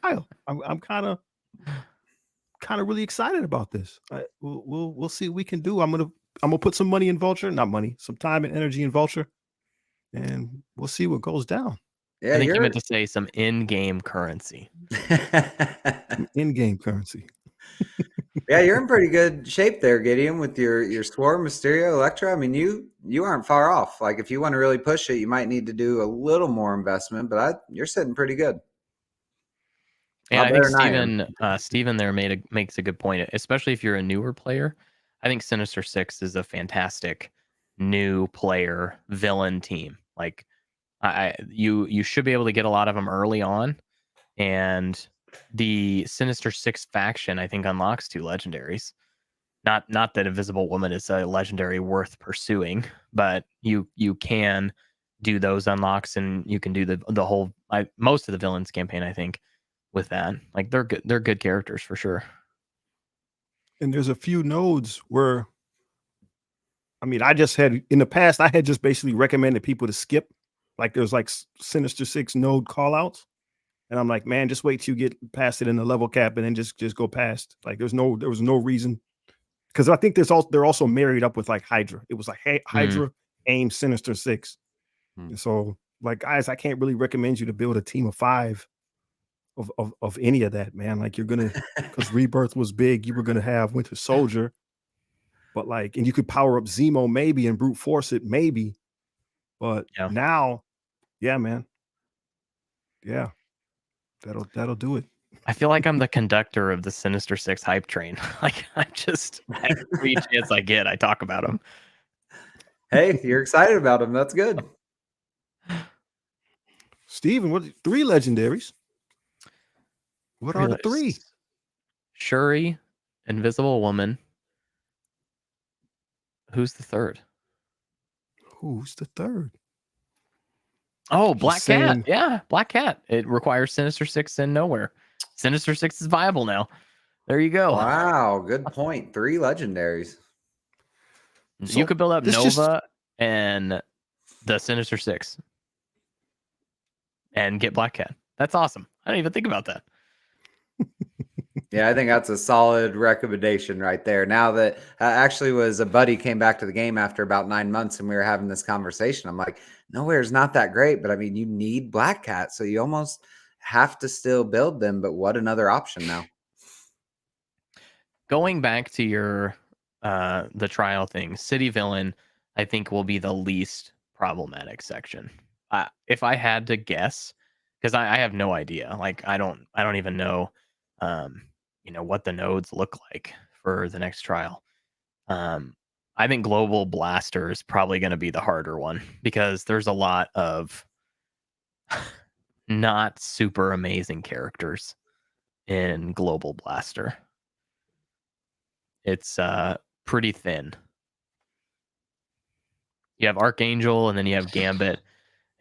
I'm kind of really excited about this. We'll see what we can do. I'm gonna put some money in Vulture, not money, some time and energy in Vulture, and we'll see what goes down.
Yeah,
I think you
you're
meant to say some in-game currency.
In-game currency.
yeah, you're in pretty good shape there, Gideon, with your Swarm, Mysterio, Electra. I mean, you aren't far off. Like if you want to really push it, you might need to do a little more investment, but you're sitting pretty good.
Yeah, I
Lot
think
better than I am.
Steven there makes a good point, especially if you're a newer player. I think Sinister Six is a fantastic new player villain team. Like you should be able to get a lot of them early on, and the Sinister Six faction I think unlocks 2 legendaries. Not that Invisible Woman is a legendary worth pursuing, but you can do those unlocks, and you can do the whole most of the villains campaign I think with that. Like they're good characters for sure.
And there's a few nodes where, I mean, I just had in the past, I had just basically recommended people to skip. Like there's like Sinister Six node callouts. And I'm like, man, just wait till you get past it in the level cap and then just go past. Like there was no reason. Because I think they're also married up with like Hydra. It was like, hey, Hydra, AIM, Sinister Six. And so like, guys, I can't really recommend you to build a team of 5 of any of that, man. Like you're gonna, because Rebirth was big, you were gonna have Winter Soldier, but like, and you could power up Zemo maybe and brute force it maybe, but now, yeah, man, yeah, that'll do it.
I feel like I'm the conductor of the Sinister Six hype train. Like every chance I get, I talk about them.
Hey, you're excited about them. That's good.
Steven, what 3 legendaries? What are the 3?
Shuri, Invisible Woman. Who's the third?
Who's the third?
Oh, Black Cat. Yeah, Black Cat. It requires Sinister Six and nowhere. Sinister Six is viable now. There you go.
Wow, good point. 3 legendaries.
So you could build up Nova and the Sinister Six and get Black Cat. That's awesome. I didn't even think about that.
Yeah, I think that's a solid recommendation right there. Now that actually was a buddy came back to the game after about 9 months and we were having this conversation. I'm like, nowhere's not that great, but I mean, you need Black Cat, so you almost have to still build them. But what another option now?
Going back to your the trial thing, City Villain, I think will be the least problematic section. If I had to guess, because I have no idea. Like I don't even know what the nodes look like for the next trial. I think Global Blaster is probably going to be the harder one because there's a lot of not super amazing characters in Global Blaster. It's pretty thin. You have Archangel and then you have Gambit,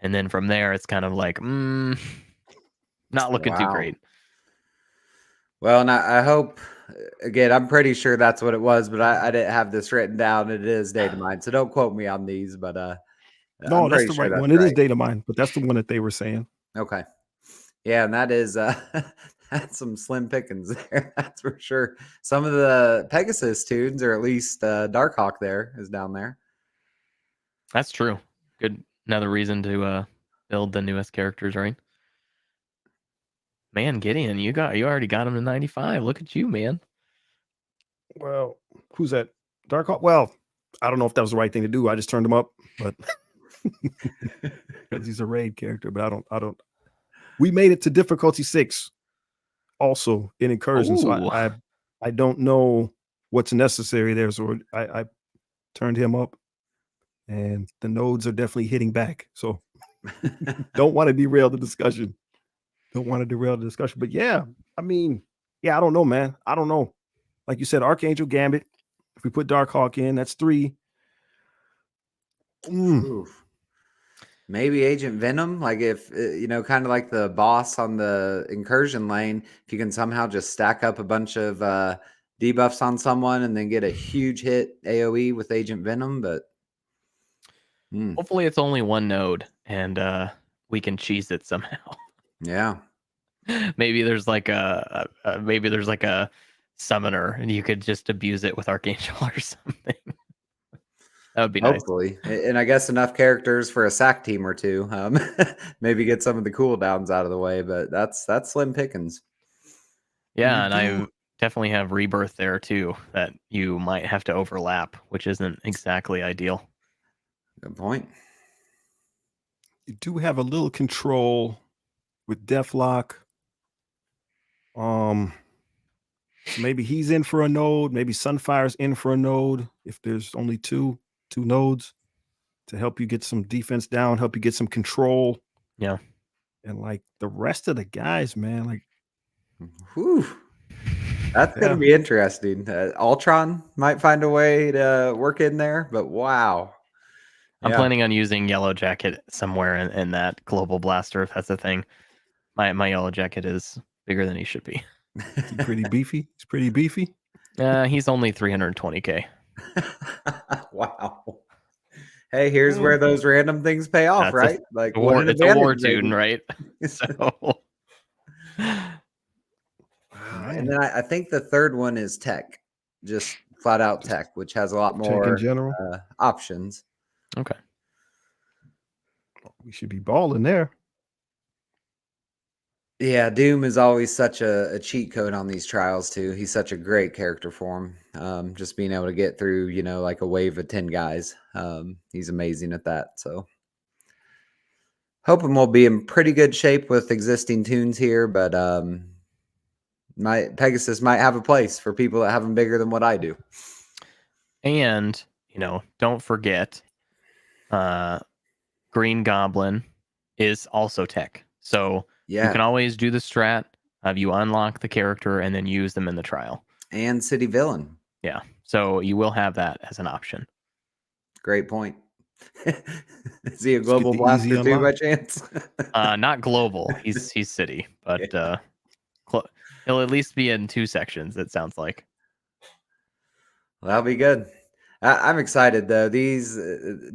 and then from there it's kind of like not looking too great.
Well, and I hope, again, I'm pretty sure that's what it was, but I didn't have this written down. It is Datamind, so don't quote me on these, but
no, that's the right one. It is Datamind, but that's the one that they were saying.
Okay. Yeah, and that is that's some slim pickings there. That's for sure. Some of the Pegasus tunes, or at least Darkhawk there is down there.
That's true. Good. Another reason to build the newest characters, right? Man, Gideon, you already got him to 95. Look at you, man.
Well, who's that? Darkhawk? Well, I don't know if that was the right thing to do. I just turned him up, but because he's a raid character, but I don't. We made it to difficulty 6 also in incursion. So I don't know what's necessary there. So I turned him up, and the nodes are definitely hitting back. So don't want to derail the discussion. But yeah, I mean, yeah, I don't know, man. I don't know. Like you said, Archangel, Gambit. If we put Darkhawk in, that's 3.
Maybe Agent Venom, like if kind of like the boss on the incursion lane, if you can somehow just stack up a bunch of debuffs on someone and then get a huge hit AoE with Agent Venom. But
hopefully it's only one node and we can cheese it somehow.
Yeah.
Maybe there's like a summoner and you could just abuse it with Archangel or something. That would be nice.
Hopefully, and I guess enough characters for a sack team or two. Maybe get some of the cooldowns out of the way, but that's slim pickings.
Yeah,
You
and
do-
I definitely have rebirth there too that you might have to overlap, which isn't exactly ideal.
Good point.
You do have a little control with Deathlock. So maybe he's in for a node. Maybe Sunfire's in for a node. If there's only two nodes to help you get some defense down, help you get some control.
Yeah.
And like the rest of the guys, man, like
Whew. That's going to be interesting. Ultron might find a way to work in there, but wow.
I'm
Yeah.
planning on using Yellow Jacket somewhere in that global blaster if that's a thing. My Yellow Jacket is bigger than he should be.
He's pretty beefy. He's pretty beefy.
He's only 320k.
Wow. Hey, here's where those random things pay off,
That's
right? Like
It's a war
maybe.
tune, right? So
And then I think the third one is tech, just flat out tech, which has a lot
Tech in
more
general.
options.
okay.
We should be balling there.
Yeah, Doom is always such a cheat code on these trials too. He's such a great character for him. Just being able to get through, like a wave of 10 guys. He's amazing at that. So hoping we'll be in pretty good shape with existing tunes here, but my Pegasus might have a place for people that have them bigger than what I do.
And don't forget, Green Goblin is also tech. So you can always do the strat of you unlock the character and then use them in the trial.
And City Villain.
Yeah. So you will have that as an option.
Great point. Is he a global
the
blaster
easy
too by
unlock.
chance?
Not global. He's city, but he'll at least be in 2 sections, it sounds like.
Well, that'll be good. I'm excited though. These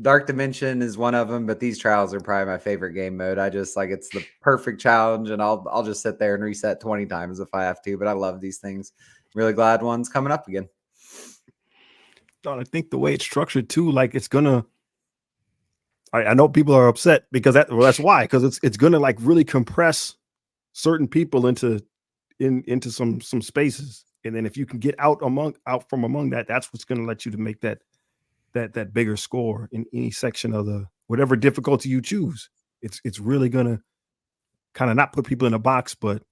Dark Dimension is one of them, but these trials are probably my favorite game mode. I just like it's the perfect challenge, and I'll just sit there and reset 20 times if I have to. But I love these things. Really glad one's coming up again.
I think the way it's structured too, like it's gonna. I know people are upset because that's why, because it's gonna like really compress certain people into some spaces, and then if you can get out from among that, that's what's gonna let you to make that bigger score in any section of the whatever difficulty you choose. It's really gonna kind of not put people in a box, but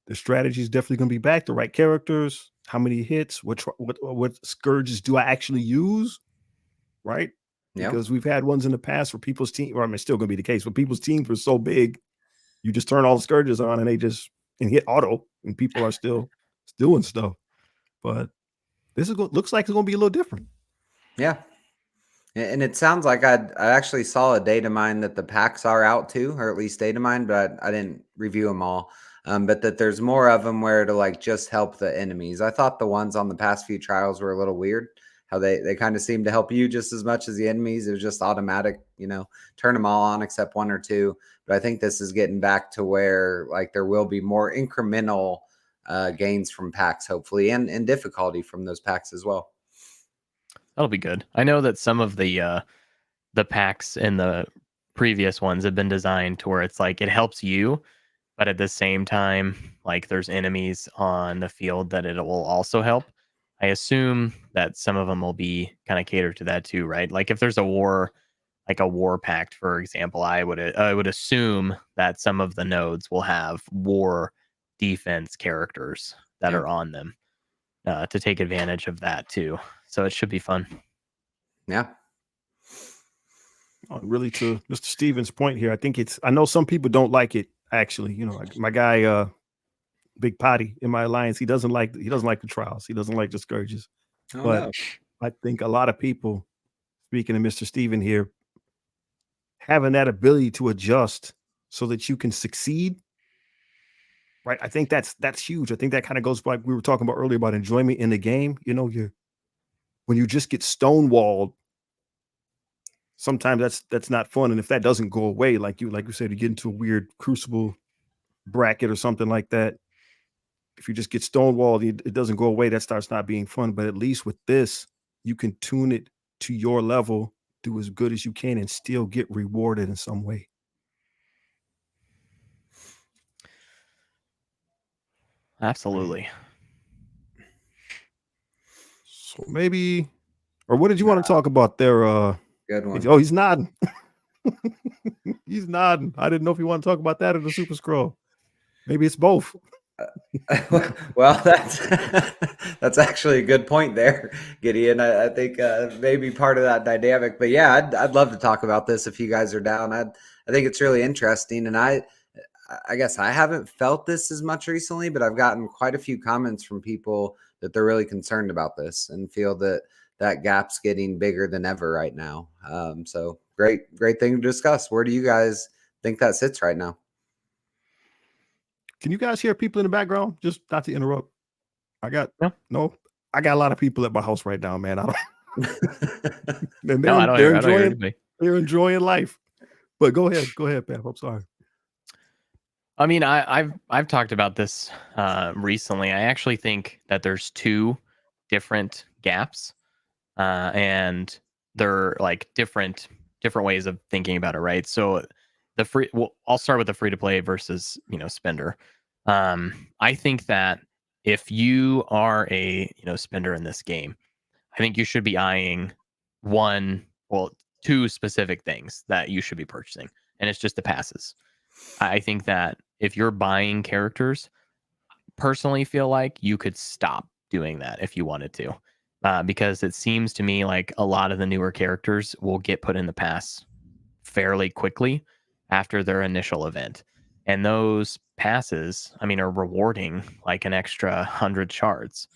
the strategy is definitely gonna be back. The right characters, how many hits, what scourges do I actually use, right? Because we've had ones in the past where people's team, or I mean, it's still going to be the case, but people's teams were so big, you just turn all the scourges on and they just hit auto, and people are still doing stuff. But this looks like it's going to be a little different.
Yeah, and it sounds like I actually saw a Datamind that the packs are out too, or at least Datamind, but I didn't review them all. But that there's more of them where to like just help the enemies. I thought the ones on the past few trials were a little weird. How they kind of seem to help you just as much as the enemies. It was just automatic, turn them all on except 1 or 2. But I think this is getting back to where like there will be more incremental gains from packs, hopefully, and difficulty from those packs as well.
That'll be good. I know that some of the packs in the previous ones have been designed to where it's like it helps you, but at the same time, like there's enemies on the field that it will also help. I assume that some of them will be kind of catered to that too, right? Like if there's a war, like a war pact, for example, I would assume that some of the nodes will have war defense characters that are on them to take advantage of that too. So it should be fun.
Yeah.
Really, to Mr. Stevens' point here, I know some people don't like it. Actually, like my guy, Big Potty in my alliance, he doesn't like the trials. He doesn't like the scourges. But I think a lot of people, speaking of Mr. Steven here, having that ability to adjust so that you can succeed, right? I think that's huge. I think that kind of goes like we were talking about earlier about enjoyment in the game. When you just get stonewalled, sometimes that's not fun. And if that doesn't go away, like you said, you get into a weird crucible bracket or something like that. If you just get stonewalled, it doesn't go away. That starts not being fun. But at least with this, you can tune it to your level, do as good as you can, and still get rewarded in some way.
Absolutely.
So maybe, or what did you want to talk about there?
Good one.
Oh, he's nodding. He's nodding. I didn't know if you want to talk about that or the Super Scroll. Maybe it's both.
Well, that's actually a good point there, Gideon. I think maybe part of that dynamic, but yeah, I'd love to talk about this if you guys are down. I think it's really interesting, and I guess I haven't felt this as much recently, but I've gotten quite a few comments from people that they're really concerned about this and feel that gap's getting bigger than ever right now. So great thing to discuss. Where do you guys think that sits right now?
Can you guys hear people in the background? Just not to interrupt. I got
No.
I got a lot of people at my house right now, man. I don't. And
No, I don't hear anybody.
they're enjoying life. But go ahead, Pam. I'm sorry.
I mean, I've talked about this recently. I actually think that there's two different gaps, and they're like different ways of thinking about it, right? So the free, well, I'll start with the free to play versus spender. I think that if you are a spender in this game, I think you should be eyeing two specific things that you should be purchasing, and it's just the passes. I think that if you're buying characters, personally feel like you could stop doing that if you wanted to, because it seems to me like a lot of the newer characters will get put in the pass fairly quickly after their initial event. And those passes, I mean, are rewarding like an extra 100 shards,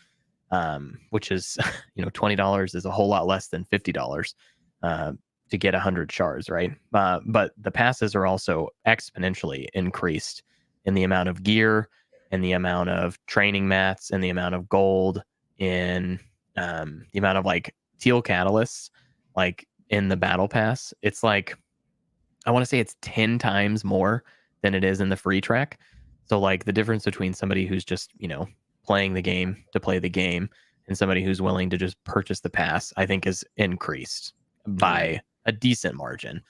which is, $20 is a whole lot less than $50 to get 100 shards, right? But the passes are also exponentially increased in the amount of gear and the amount of training mats and the amount of gold in the amount of like teal catalysts, like in the battle pass. It's like, I want to say it's 10 times more than it is in the free track. So like the difference between somebody who's just, playing the game to play the game and somebody who's willing to just purchase the pass, I think is increased by a decent margin.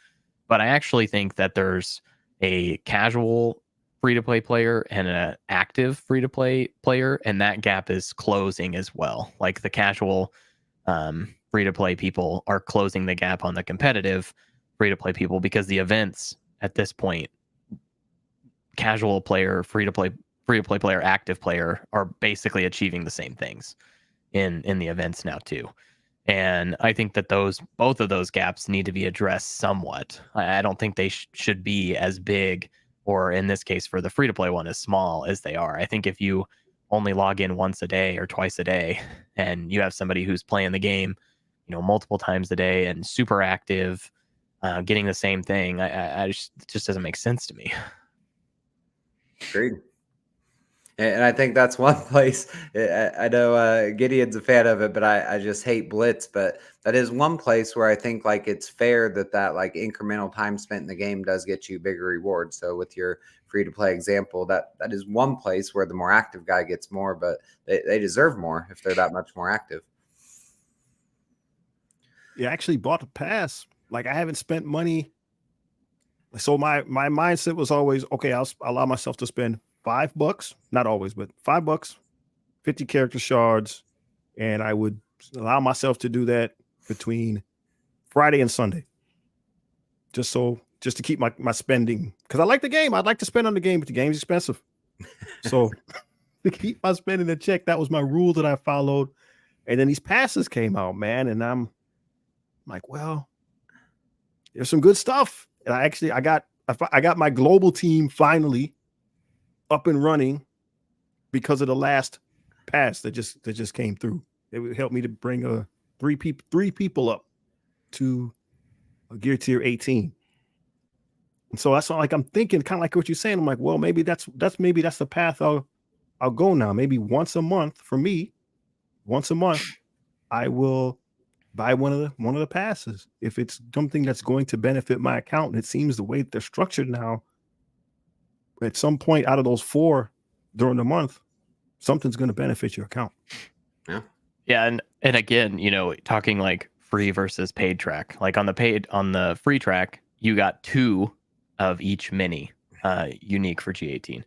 But I actually think that there's a casual free-to-play player and an active free-to-play player, and that gap is closing as well. Like the casual free-to-play people are closing the gap on the competitive free-to-play people, because the events at this point, casual player, free-to-play player, active player, are basically achieving the same things in the events now too. And I think that both of those gaps need to be addressed somewhat. I don't think they should be as big, or in this case for the free-to-play one, as small as they are. I think if you only log in once a day or twice a day, and you have somebody who's playing the game, multiple times a day and super active, getting the same thing, it just doesn't make sense to me.
Agreed. And I think that's one place. I know Gideon's a fan of it, but I just hate Blitz. But that is one place where I think like it's fair that like incremental time spent in the game does get you bigger rewards. So with your free to play example, that is one place where the more active guy gets more, but they deserve more if they're that much more active.
You actually bought the pass. Like I haven't spent money. So my mindset was always, okay, I'll allow myself to spend $5, not always, but $5, 50 character shards. And I would allow myself to do that between Friday and Sunday. Just to keep my spending. Because I like the game. I'd like to spend on the game, but the game's expensive. So to keep my spending in check, that was my rule that I followed. And then these passes came out, man. And I'm like, well, there's some good stuff. And I got my global team finally up and running because of the last pass that just came through. It would help me to bring three people up to a gear tier 18. And so that's like I'm thinking, kind of like what you're saying. I'm like, well, maybe that's the path I'll go now. Maybe once a month for me, I will buy one of the passes if it's something that's going to benefit my account. And it seems the way that they're structured now, at some point out of those 4 during the month, something's going to benefit your account.
Yeah, and again, talking like free versus paid track. Like on the free track, you got 2 of each mini unique for G18.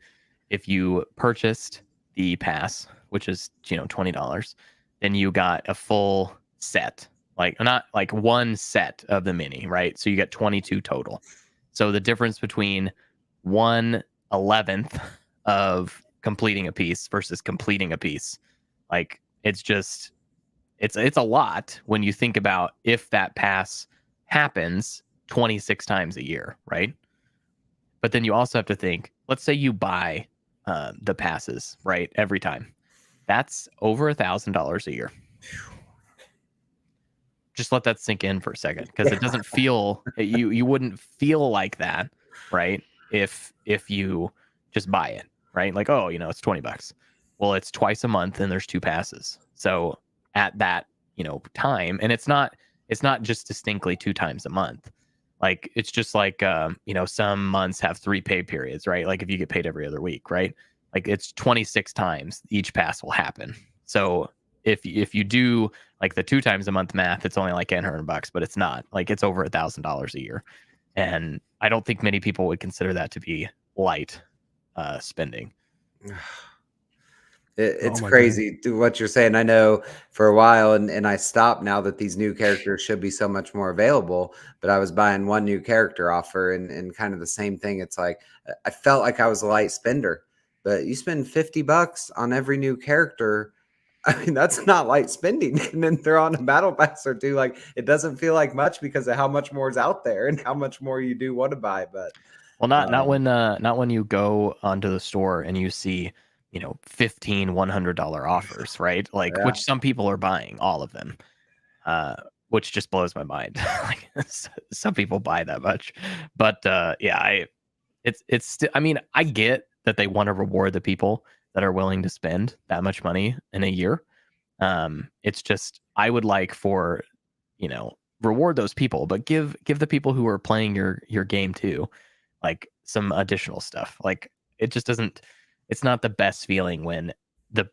If you purchased the pass, which is $20, then you got a full set, like not like one set of the mini, right? So you get 22 total. So the difference between 1/11th of completing a piece versus completing a piece, like it's a lot when you think about if that pass happens 26 times a year, right? But then you also have to think, let's say you buy the passes, right? Every time. That's over $1,000 a year. Just let that sink in for a second, because it doesn't feel you wouldn't feel like that, right? If you just buy it, right? Like, oh, it's $20. Well, it's twice a month and there's 2 passes. So at that, time, and it's not just distinctly 2 times a month. Like it's just like some months have 3 pay periods, right? Like if you get paid every other week, right? Like it's 26 times each pass will happen. So if you do like the 2 times a month math, it's only like $800, but it's not. Like it's over $1,000 a year, and I don't think many people would consider that to be light spending.
It's
Oh my
crazy what you're saying. I know for a while, and I stopped now that these new characters should be so much more available. But I was buying one new character offer, and kind of the same thing. It's like I felt like I was a light spender, but you spend $50 on every new character. I mean, that's not light spending. And then throw on a battle pass or 2. Like it doesn't feel like much because of how much more is out there and how much more you do want to buy. But
Well, not when you go onto the store and you see 15 $100 offers, right? Like
yeah.
which some people are buying all of them, which just blows my mind. Like some people buy that much, but yeah, I mean, I get that they want to reward the people that are willing to spend that much money in a year. It's just I would like for reward those people, but give the people who are playing your game too, like some additional stuff. Like it just doesn't. It's not the best feeling when the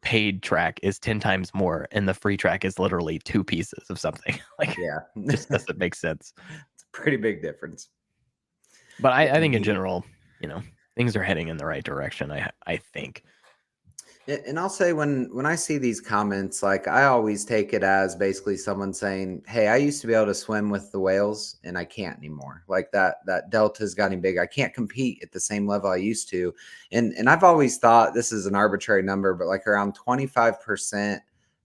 paid track is 10 times more and the free track is literally 2 pieces of something. Like
Yeah.
just doesn't make sense.
It's a pretty big difference.
But I think in general, things are heading in the right direction. I think.
And I'll say when I see these comments, like I always take it as basically someone saying, "Hey, I used to be able to swim with the whales, and I can't anymore. Like that delta's gotten big. I can't compete at the same level I used to." And I've always thought this is an arbitrary number, but like around 25%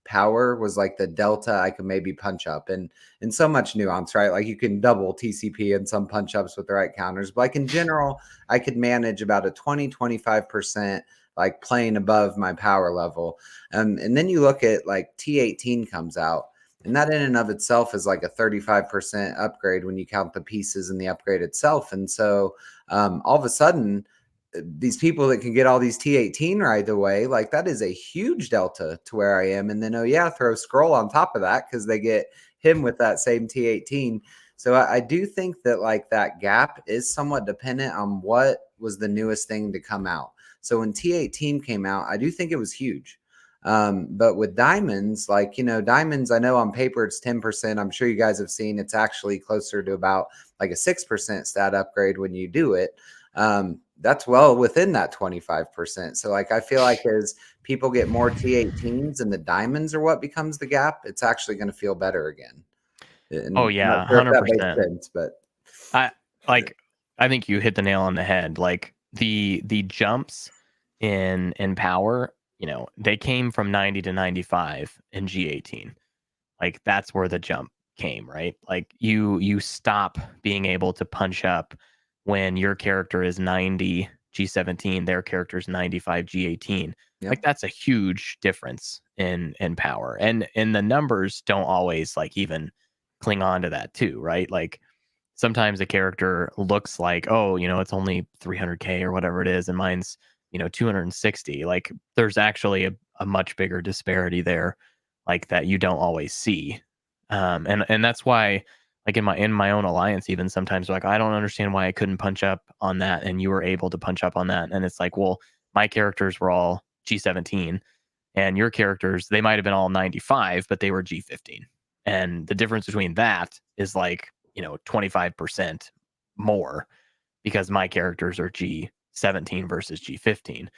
power was like the delta I could maybe punch up, and so much nuance, right? Like you can double TCP in some punch ups with the right counters, but like in general, I could manage about a 25% like playing above my power level. And then you look at like T18 comes out, and that in and of itself is like a 35% upgrade when you count the pieces and the upgrade itself. And so all of a sudden, these people that can get all these T18 right away, like that is a huge delta to where I am. And then, oh yeah, throw Scroll on top of that because they get him with that same T18. So I do think that like that gap is somewhat dependent on what was the newest thing to come out. So when T18 came out, I do think it was huge. But with diamonds, like, diamonds, I know on paper it's 10%. I'm sure you guys have seen it's actually closer to about like a 6% stat upgrade when you do it. That's well within that 25%. So like, I feel like as people get more T18s and the diamonds are what becomes the gap, it's actually going to feel better again. And
Oh yeah,
I'm not sure if that makes
100%.
sense, but
I think you hit the nail on the head. Like the jumps in power, they came from 90 to 95 in G18. Like that's where the jump came, right? Like you stop being able to punch up when your character is 90 G17, their character is 95 G18.
Yep.
Like that's a huge difference in power. And the numbers don't always like even cling on to that too, right? Like sometimes a character looks like, oh, it's only 300k or whatever it is, and mine's 260. Like there's actually a much bigger disparity there, like that you don't always see. And that's why, like in my own alliance, even sometimes like I don't understand why I couldn't punch up on that and you were able to punch up on that. And it's like, well, my characters were all G17 and your characters, they might have been all 95, but they were G15. And the difference between that is like, 25% more because my characters are G17 versus G15.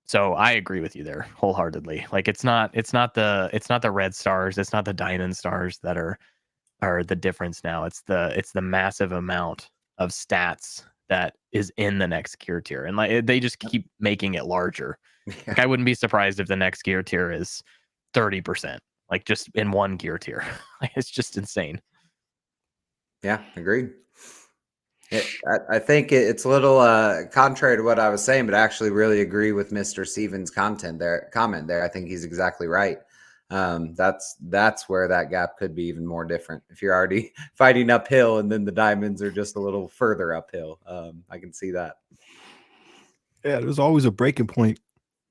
So I agree with you there wholeheartedly. Like it's not the red stars, it's not the diamond stars that are the difference now. It's the massive amount of stats that is in the next gear tier. And like they just keep making it larger. Like I wouldn't be surprised if the next gear tier is 30%, like just in one gear tier. It's just insane.
Yeah, agreed. I think it's a little contrary to what I was saying, but I actually really agree with Mr. Stevens' comment there. I think he's exactly right. That's where that gap could be even more different. If you're already fighting uphill and then the diamonds are just a little further uphill, I can see that.
Yeah, there's always a breaking point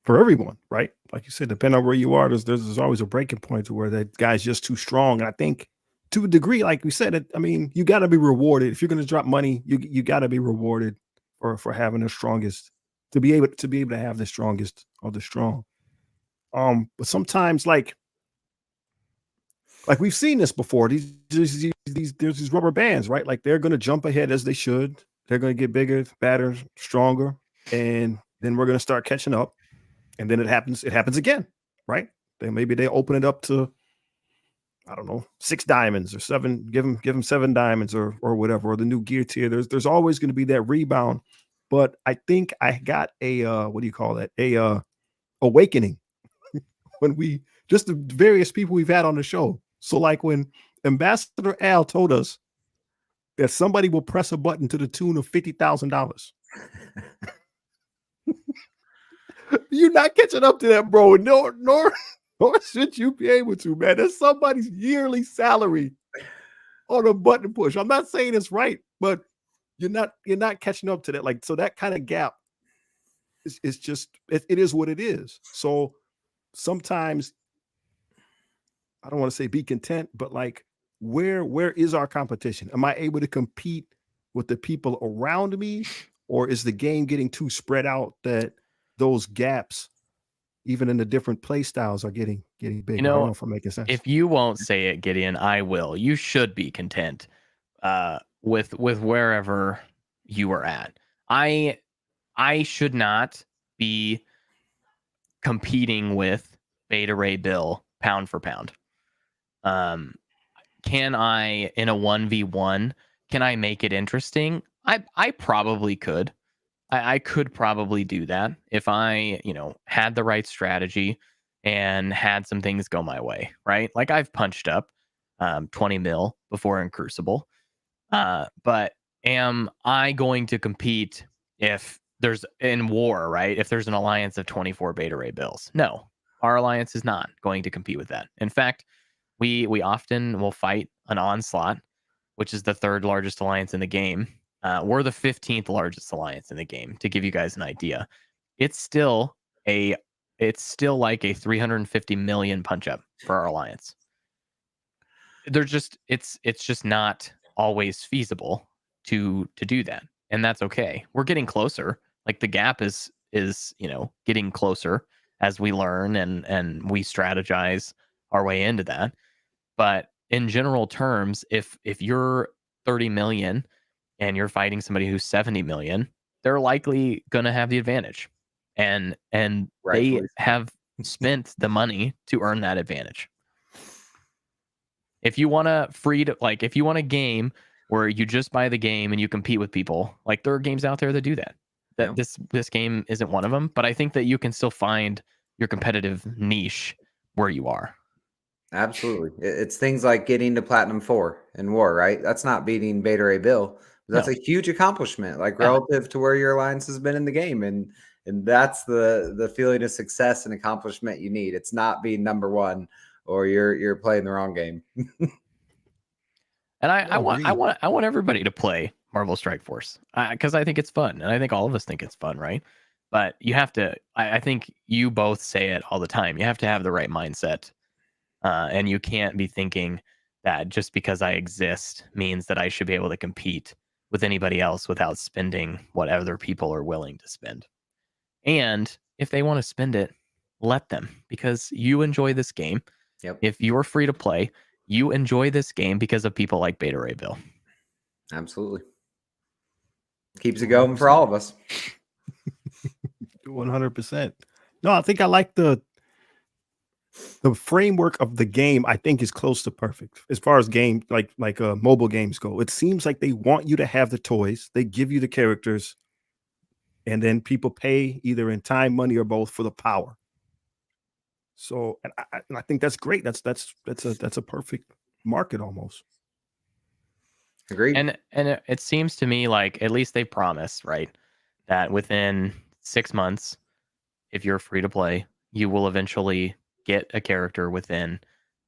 for everyone, right? Like you said, depending on where you are, there's always a breaking point to where that guy's just too strong. And I think to a degree, like we said, I mean, you got to be rewarded. If you're going to drop money, you got to be rewarded for having the strongest, to be able to have the strongest of the strong. But sometimes like we've seen this before. There's these rubber bands, right? Like they're going to jump ahead as they should. They're going to get bigger, badder, stronger, and then we're going to start catching up. And then it happens again, right? Maybe they open it up to, I don't know, 6 diamonds or 7, give them 7 diamonds or whatever, or the new gear tier. There's always going to be that rebound. But I think I got a what do you call that? A awakening when just the various people we've had on the show. So like when Ambassador Al told us that somebody will press a button to the tune of $50,000. You're not catching up to that, bro. Nor should you be able to, man. That's somebody's yearly salary on a button push. I'm not saying it's right, but you're not catching up to that. Like, so that kind of gap is just it is what it is. So sometimes I don't want to say be content, but like where is our competition? Am I able to compete with the people around me, or is the game getting too spread out that those gaps, even in the different play styles, are getting bigger? I don't know if I'm making sense.
If you won't say it, Gideon, I will. You should be content with wherever you are at. I should not be competing with Beta Ray Bill pound for pound. Can I, in a 1v1, can I make it interesting? I probably could. I could probably do that if I, had the right strategy and had some things go my way, right? Like I've punched up 20 mil before in Crucible. But am I going to compete if there's in war, right? If there's an alliance of 24 Beta Ray Bills? No, our alliance is not going to compete with that. In fact, we often will fight an Onslaught, which is the 3rd largest alliance in the game. We're the 15th largest alliance in the game, to give you guys an idea. It's still like a 350 million punch up for our alliance. It's just not always feasible to do that, and that's okay. We're getting closer. Like the gap is getting closer as we learn and we strategize our way into that. But in general terms, if you're 30 million and you're fighting somebody who's 70 million, they're likely going to have the advantage. And they have spent the money to earn that advantage. If you want if you want a game where you just buy the game and you compete with people, like there are games out there that do that. This game isn't one of them, but I think that you can still find your competitive niche where you are.
Absolutely. It's things like getting to Platinum 4 in War, right? That's not beating Beta Ray Bill. That's a huge accomplishment, like relative to where your alliance has been in the game. And that's the feeling of success and accomplishment you need. It's not being number 1 or you're playing the wrong game.
And I want everybody to play Marvel Strike Force because I think it's fun, and I think all of us think it's fun, right? But you have to. I think you both say it all the time. You have to have the right mindset, and you can't be thinking that just because I exist means that I should be able to compete with anybody else without spending what other people are willing to spend. And if they want to spend it, let them, because you enjoy this game.
Yep.
If you're free to play, you enjoy this game because of people like Beta Ray Bill.
Absolutely. Keeps it going for all of us.
100%. No, I think I like the framework of the game. I think is close to perfect as far as game like mobile games go. It seems like they want you to have the toys, they give you the characters, and then people pay either in time, money, or both for the power. So, and I think that's great. That's a perfect market almost.
Agreed.
And it seems to me like at least they promise, right, that within 6 months, if you're free to play, you will eventually get a character within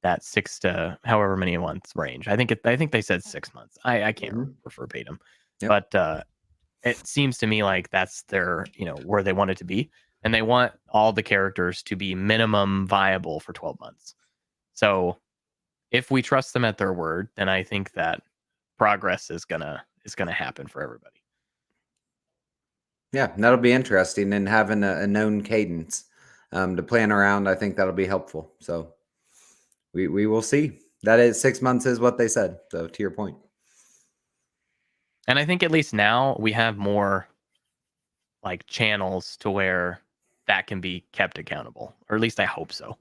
that 6 to however many months range. I think they said 6 months. I can't remember verbatim, but it seems to me like that's their, where they want it to be, and they want all the characters to be minimum viable for 12 months. So if we trust them at their word, then I think that progress is gonna happen for everybody.
Yeah, that'll be interesting, and having a known cadence to plan around, I think that'll be helpful. So we will see. That is 6 months is what they said. So to your point.
And I think at least now we have more like channels to where that can be kept accountable, or at least I hope so.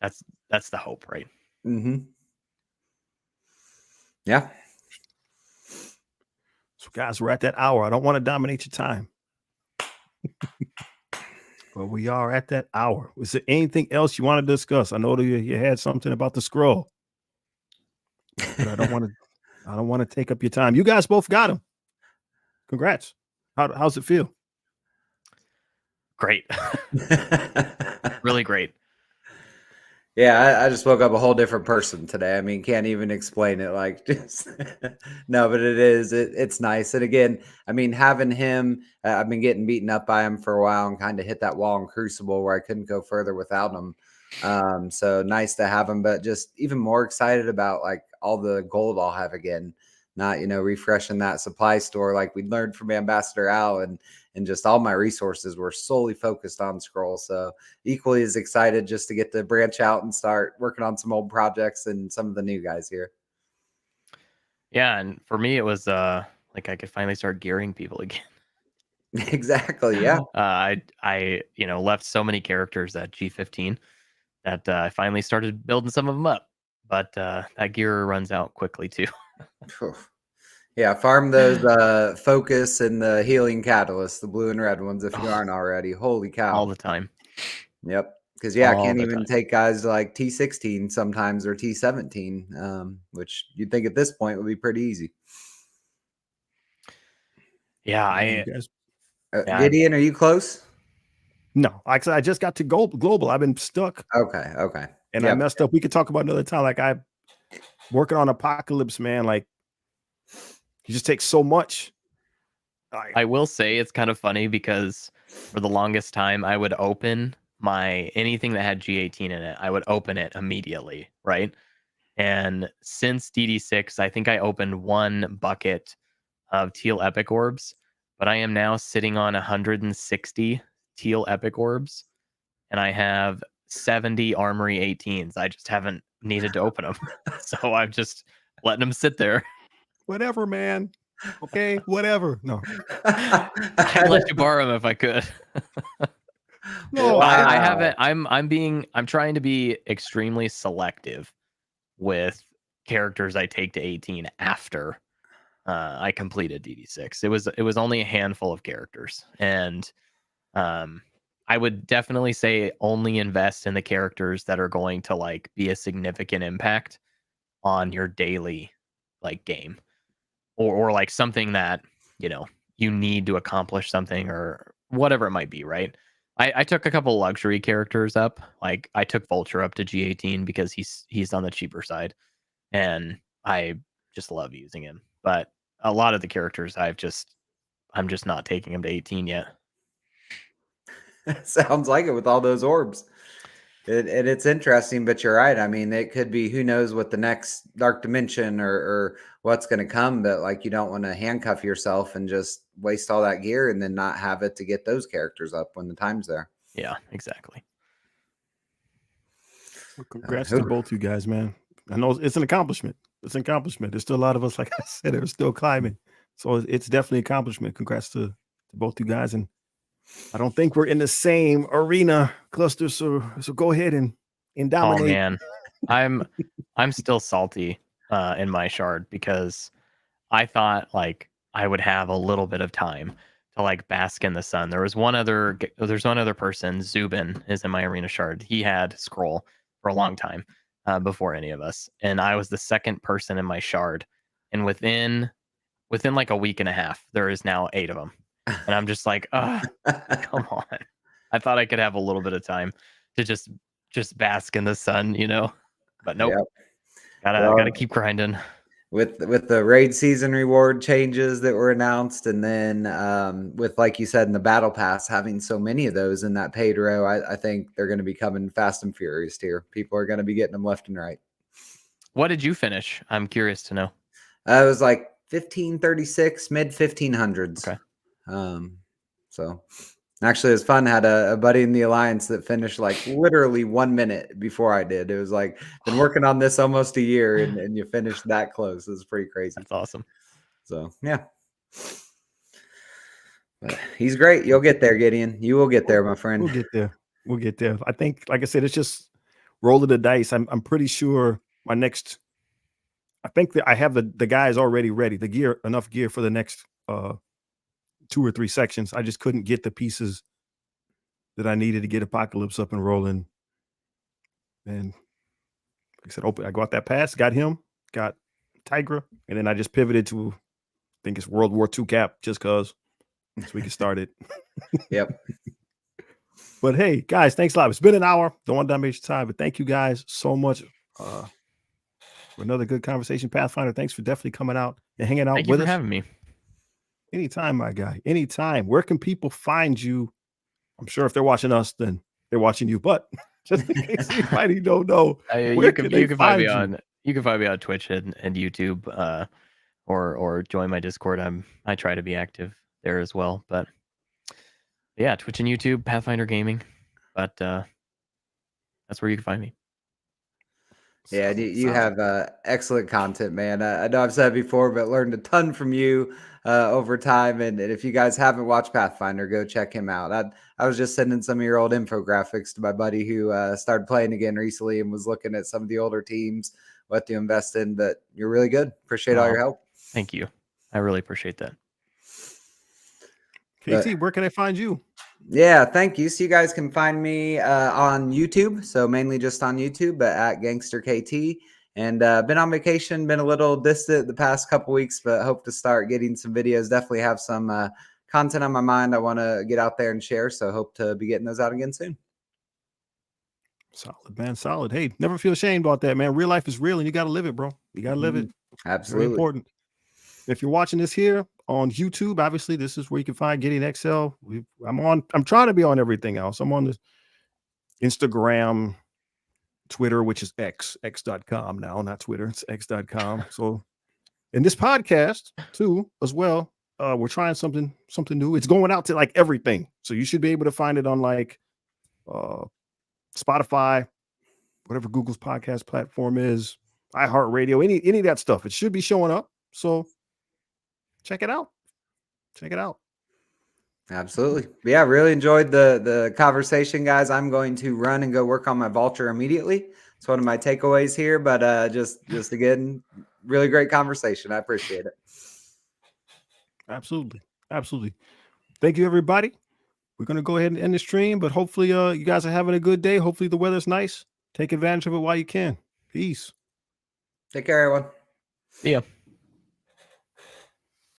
That's the hope, right?
Mm-hmm. Yeah.
So, guys, we're at that hour. I don't want to dominate your time, but we are at that hour. Was there anything else you want to discuss? I know that you had something about the scroll, but I don't want to take up your time. You guys both got them. Congrats. How's it feel?
Great. Really great.
Yeah, I just woke up a whole different person today. I mean, can't even explain it. Like, just no, but it's nice. And again, I mean, having him, I've been getting beaten up by him for a while and kind of hit that wall in Crucible where I couldn't go further without him. So nice to have him, but just even more excited about like all the gold I'll have again. Not, refreshing that supply store like we learned from Ambassador Al, and just all my resources were solely focused on scroll. So equally as excited just to get to branch out and start working on some old projects and some of the new guys here.
Yeah, and for me it was like I could finally start gearing people again.
Exactly. Yeah.
I left so many characters at G15 that I finally started building some of them up, but that gear runs out quickly too.
Yeah, farm those focus and the healing catalysts, the blue and red ones, if you aren't already. Holy cow.
All the time.
Yep. Because I
All
can't
the
even
time.
take guys like T16 sometimes or T17, which you'd think at this point would be pretty easy.
Yeah,
You guys,
Gideon, are you close?
no, like I said, I just got to global. I've been stuck.
Okay.
And I messed up. We could talk about another time. Like I'm working on Apocalypse, man. Like he just takes so much.
I will say it's kind of funny because for the longest time I would open anything that had G18 in it, I would open it immediately, right? And since DD6, I think I opened one bucket of teal epic orbs, but I am now sitting on 160 teal epic orbs, and I have 70 Armory 18s. I just haven't needed to open them. So I'm just letting them sit there.
Whatever, man. Okay, whatever. No.
I'd let you borrow them if I could.
No,
I haven't. I'm trying to be extremely selective with characters I take to 18 after I completed DD6. It was only a handful of characters, and I would definitely say only invest in the characters that are going to like be a significant impact on your daily like game, or like something that you need to accomplish something or whatever it might be, right? I took a couple luxury characters up. Like I took Vulture up to G18 because he's on the cheaper side, and I just love using him. But a lot of the characters I'm just not taking him to 18 yet.
Sounds like it with all those orbs. It's interesting, but you're right. I mean, it could be who knows what the next Dark Dimension or what's going to come, but like you don't want to handcuff yourself and just waste all that gear and then not have it to get those characters up when the time's there.
Yeah, exactly.
Well, congrats to both you guys, man. I know it's an accomplishment. It's an accomplishment. There's still a lot of us, like I said, are still climbing. So it's definitely an accomplishment. Congrats to both you guys. And I don't think we're in the same arena cluster. So go ahead and
Oh
dominate.
man, I'm still salty in my shard because I thought like I would have a little bit of time to like bask in the sun. There's one other person, Zubin, is in my arena shard. He had scroll for a long time before any of us, and I was the second person in my shard. And within like a week and a half, there is now 8 of them, and I'm just like, oh, come on. I thought I could have a little bit of time to just bask in the sun, but nope.
Yep.
Gotta keep grinding.
With the raid season reward changes that were announced, and then with, like you said, in the battle pass, having so many of those in that paid row, I think they're going to be coming fast and furious here. People are going to be getting them left and right.
What did you finish? I'm curious to know.
It was like 1536, mid 1500s.
Okay.
So actually, it was fun. I had a buddy in the alliance that finished like literally 1 minute before I did. It was like, been working on this almost a year, and you finished that close. It was pretty crazy.
That's awesome.
So yeah, but he's great. You'll get there, Gideon. You will get there, my friend.
We'll get there. We'll get there. I think, like I said, it's just rolling the dice. I'm pretty sure my next. I think that I have the guys already ready. The gear, enough gear for the next 2 or 3 sections. I just couldn't get the pieces that I needed to get Apocalypse up and rolling. And like I said, I got that pass, got him, got Tigra, and then I just pivoted to, I think it's World War II cap, just cause, so we can start it.
Yep.
But hey, guys, thanks a lot. It's been an hour. Don't want to dominate your time, but thank you guys so much for another good conversation. Pathfinder, thanks for definitely coming out and hanging out
Thank you
with
for
us.
having me.
Anytime, my guy. Anytime. Where can people find you? I'm sure if they're watching us, then they're watching you. But just in case anybody don't know,
You can find me on Twitch and YouTube, or join my Discord. I try to be active there as well. But yeah, Twitch and YouTube, Pathfinder Gaming. But that's where you can find me.
Yeah, you have excellent content, man. I know I've said it before, but learned a ton from you over time. And if you guys haven't watched Pathfinder, go check him out. I was just sending some of your old infographics to my buddy who started playing again recently and was looking at some of the older teams, what to invest in. But you're really good. Appreciate all your help.
Thank you. I really appreciate that.
KT, where can I find you?
Yeah, thank you. So you guys can find me on YouTube. So mainly just on YouTube, but at Gangster KT. And been on vacation, been a little distant the past couple weeks, but hope to start getting some videos. Definitely have some content on my mind I want to get out there and share. So hope to be getting those out again soon.
Solid, man. Solid. Hey, never feel ashamed about that, man. Real life is real and you got to live it, bro. You got to live it.
Absolutely.
Very important. If you're watching this here on YouTube, obviously this is where you can find GideonXL. I'm trying to be on everything else. I'm on the Instagram, Twitter, which is x.com now, not Twitter. It's x.com. So, in this podcast too, as well, we're trying something new. It's going out to like everything. So you should be able to find it on like Spotify, whatever Google's podcast platform is, iHeartRadio, any of that stuff. It should be showing up. So check it out. Check it out.
Absolutely. But yeah, really enjoyed the conversation, guys. I'm going to run and go work on my vulture immediately. It's one of my takeaways here, but just again, really great conversation. I appreciate it.
Absolutely. Absolutely. Thank you, everybody. We're going to go ahead and end the stream, but hopefully you guys are having a good day. Hopefully the weather's nice. Take advantage of it while you can. Peace.
Take care, everyone.
See ya.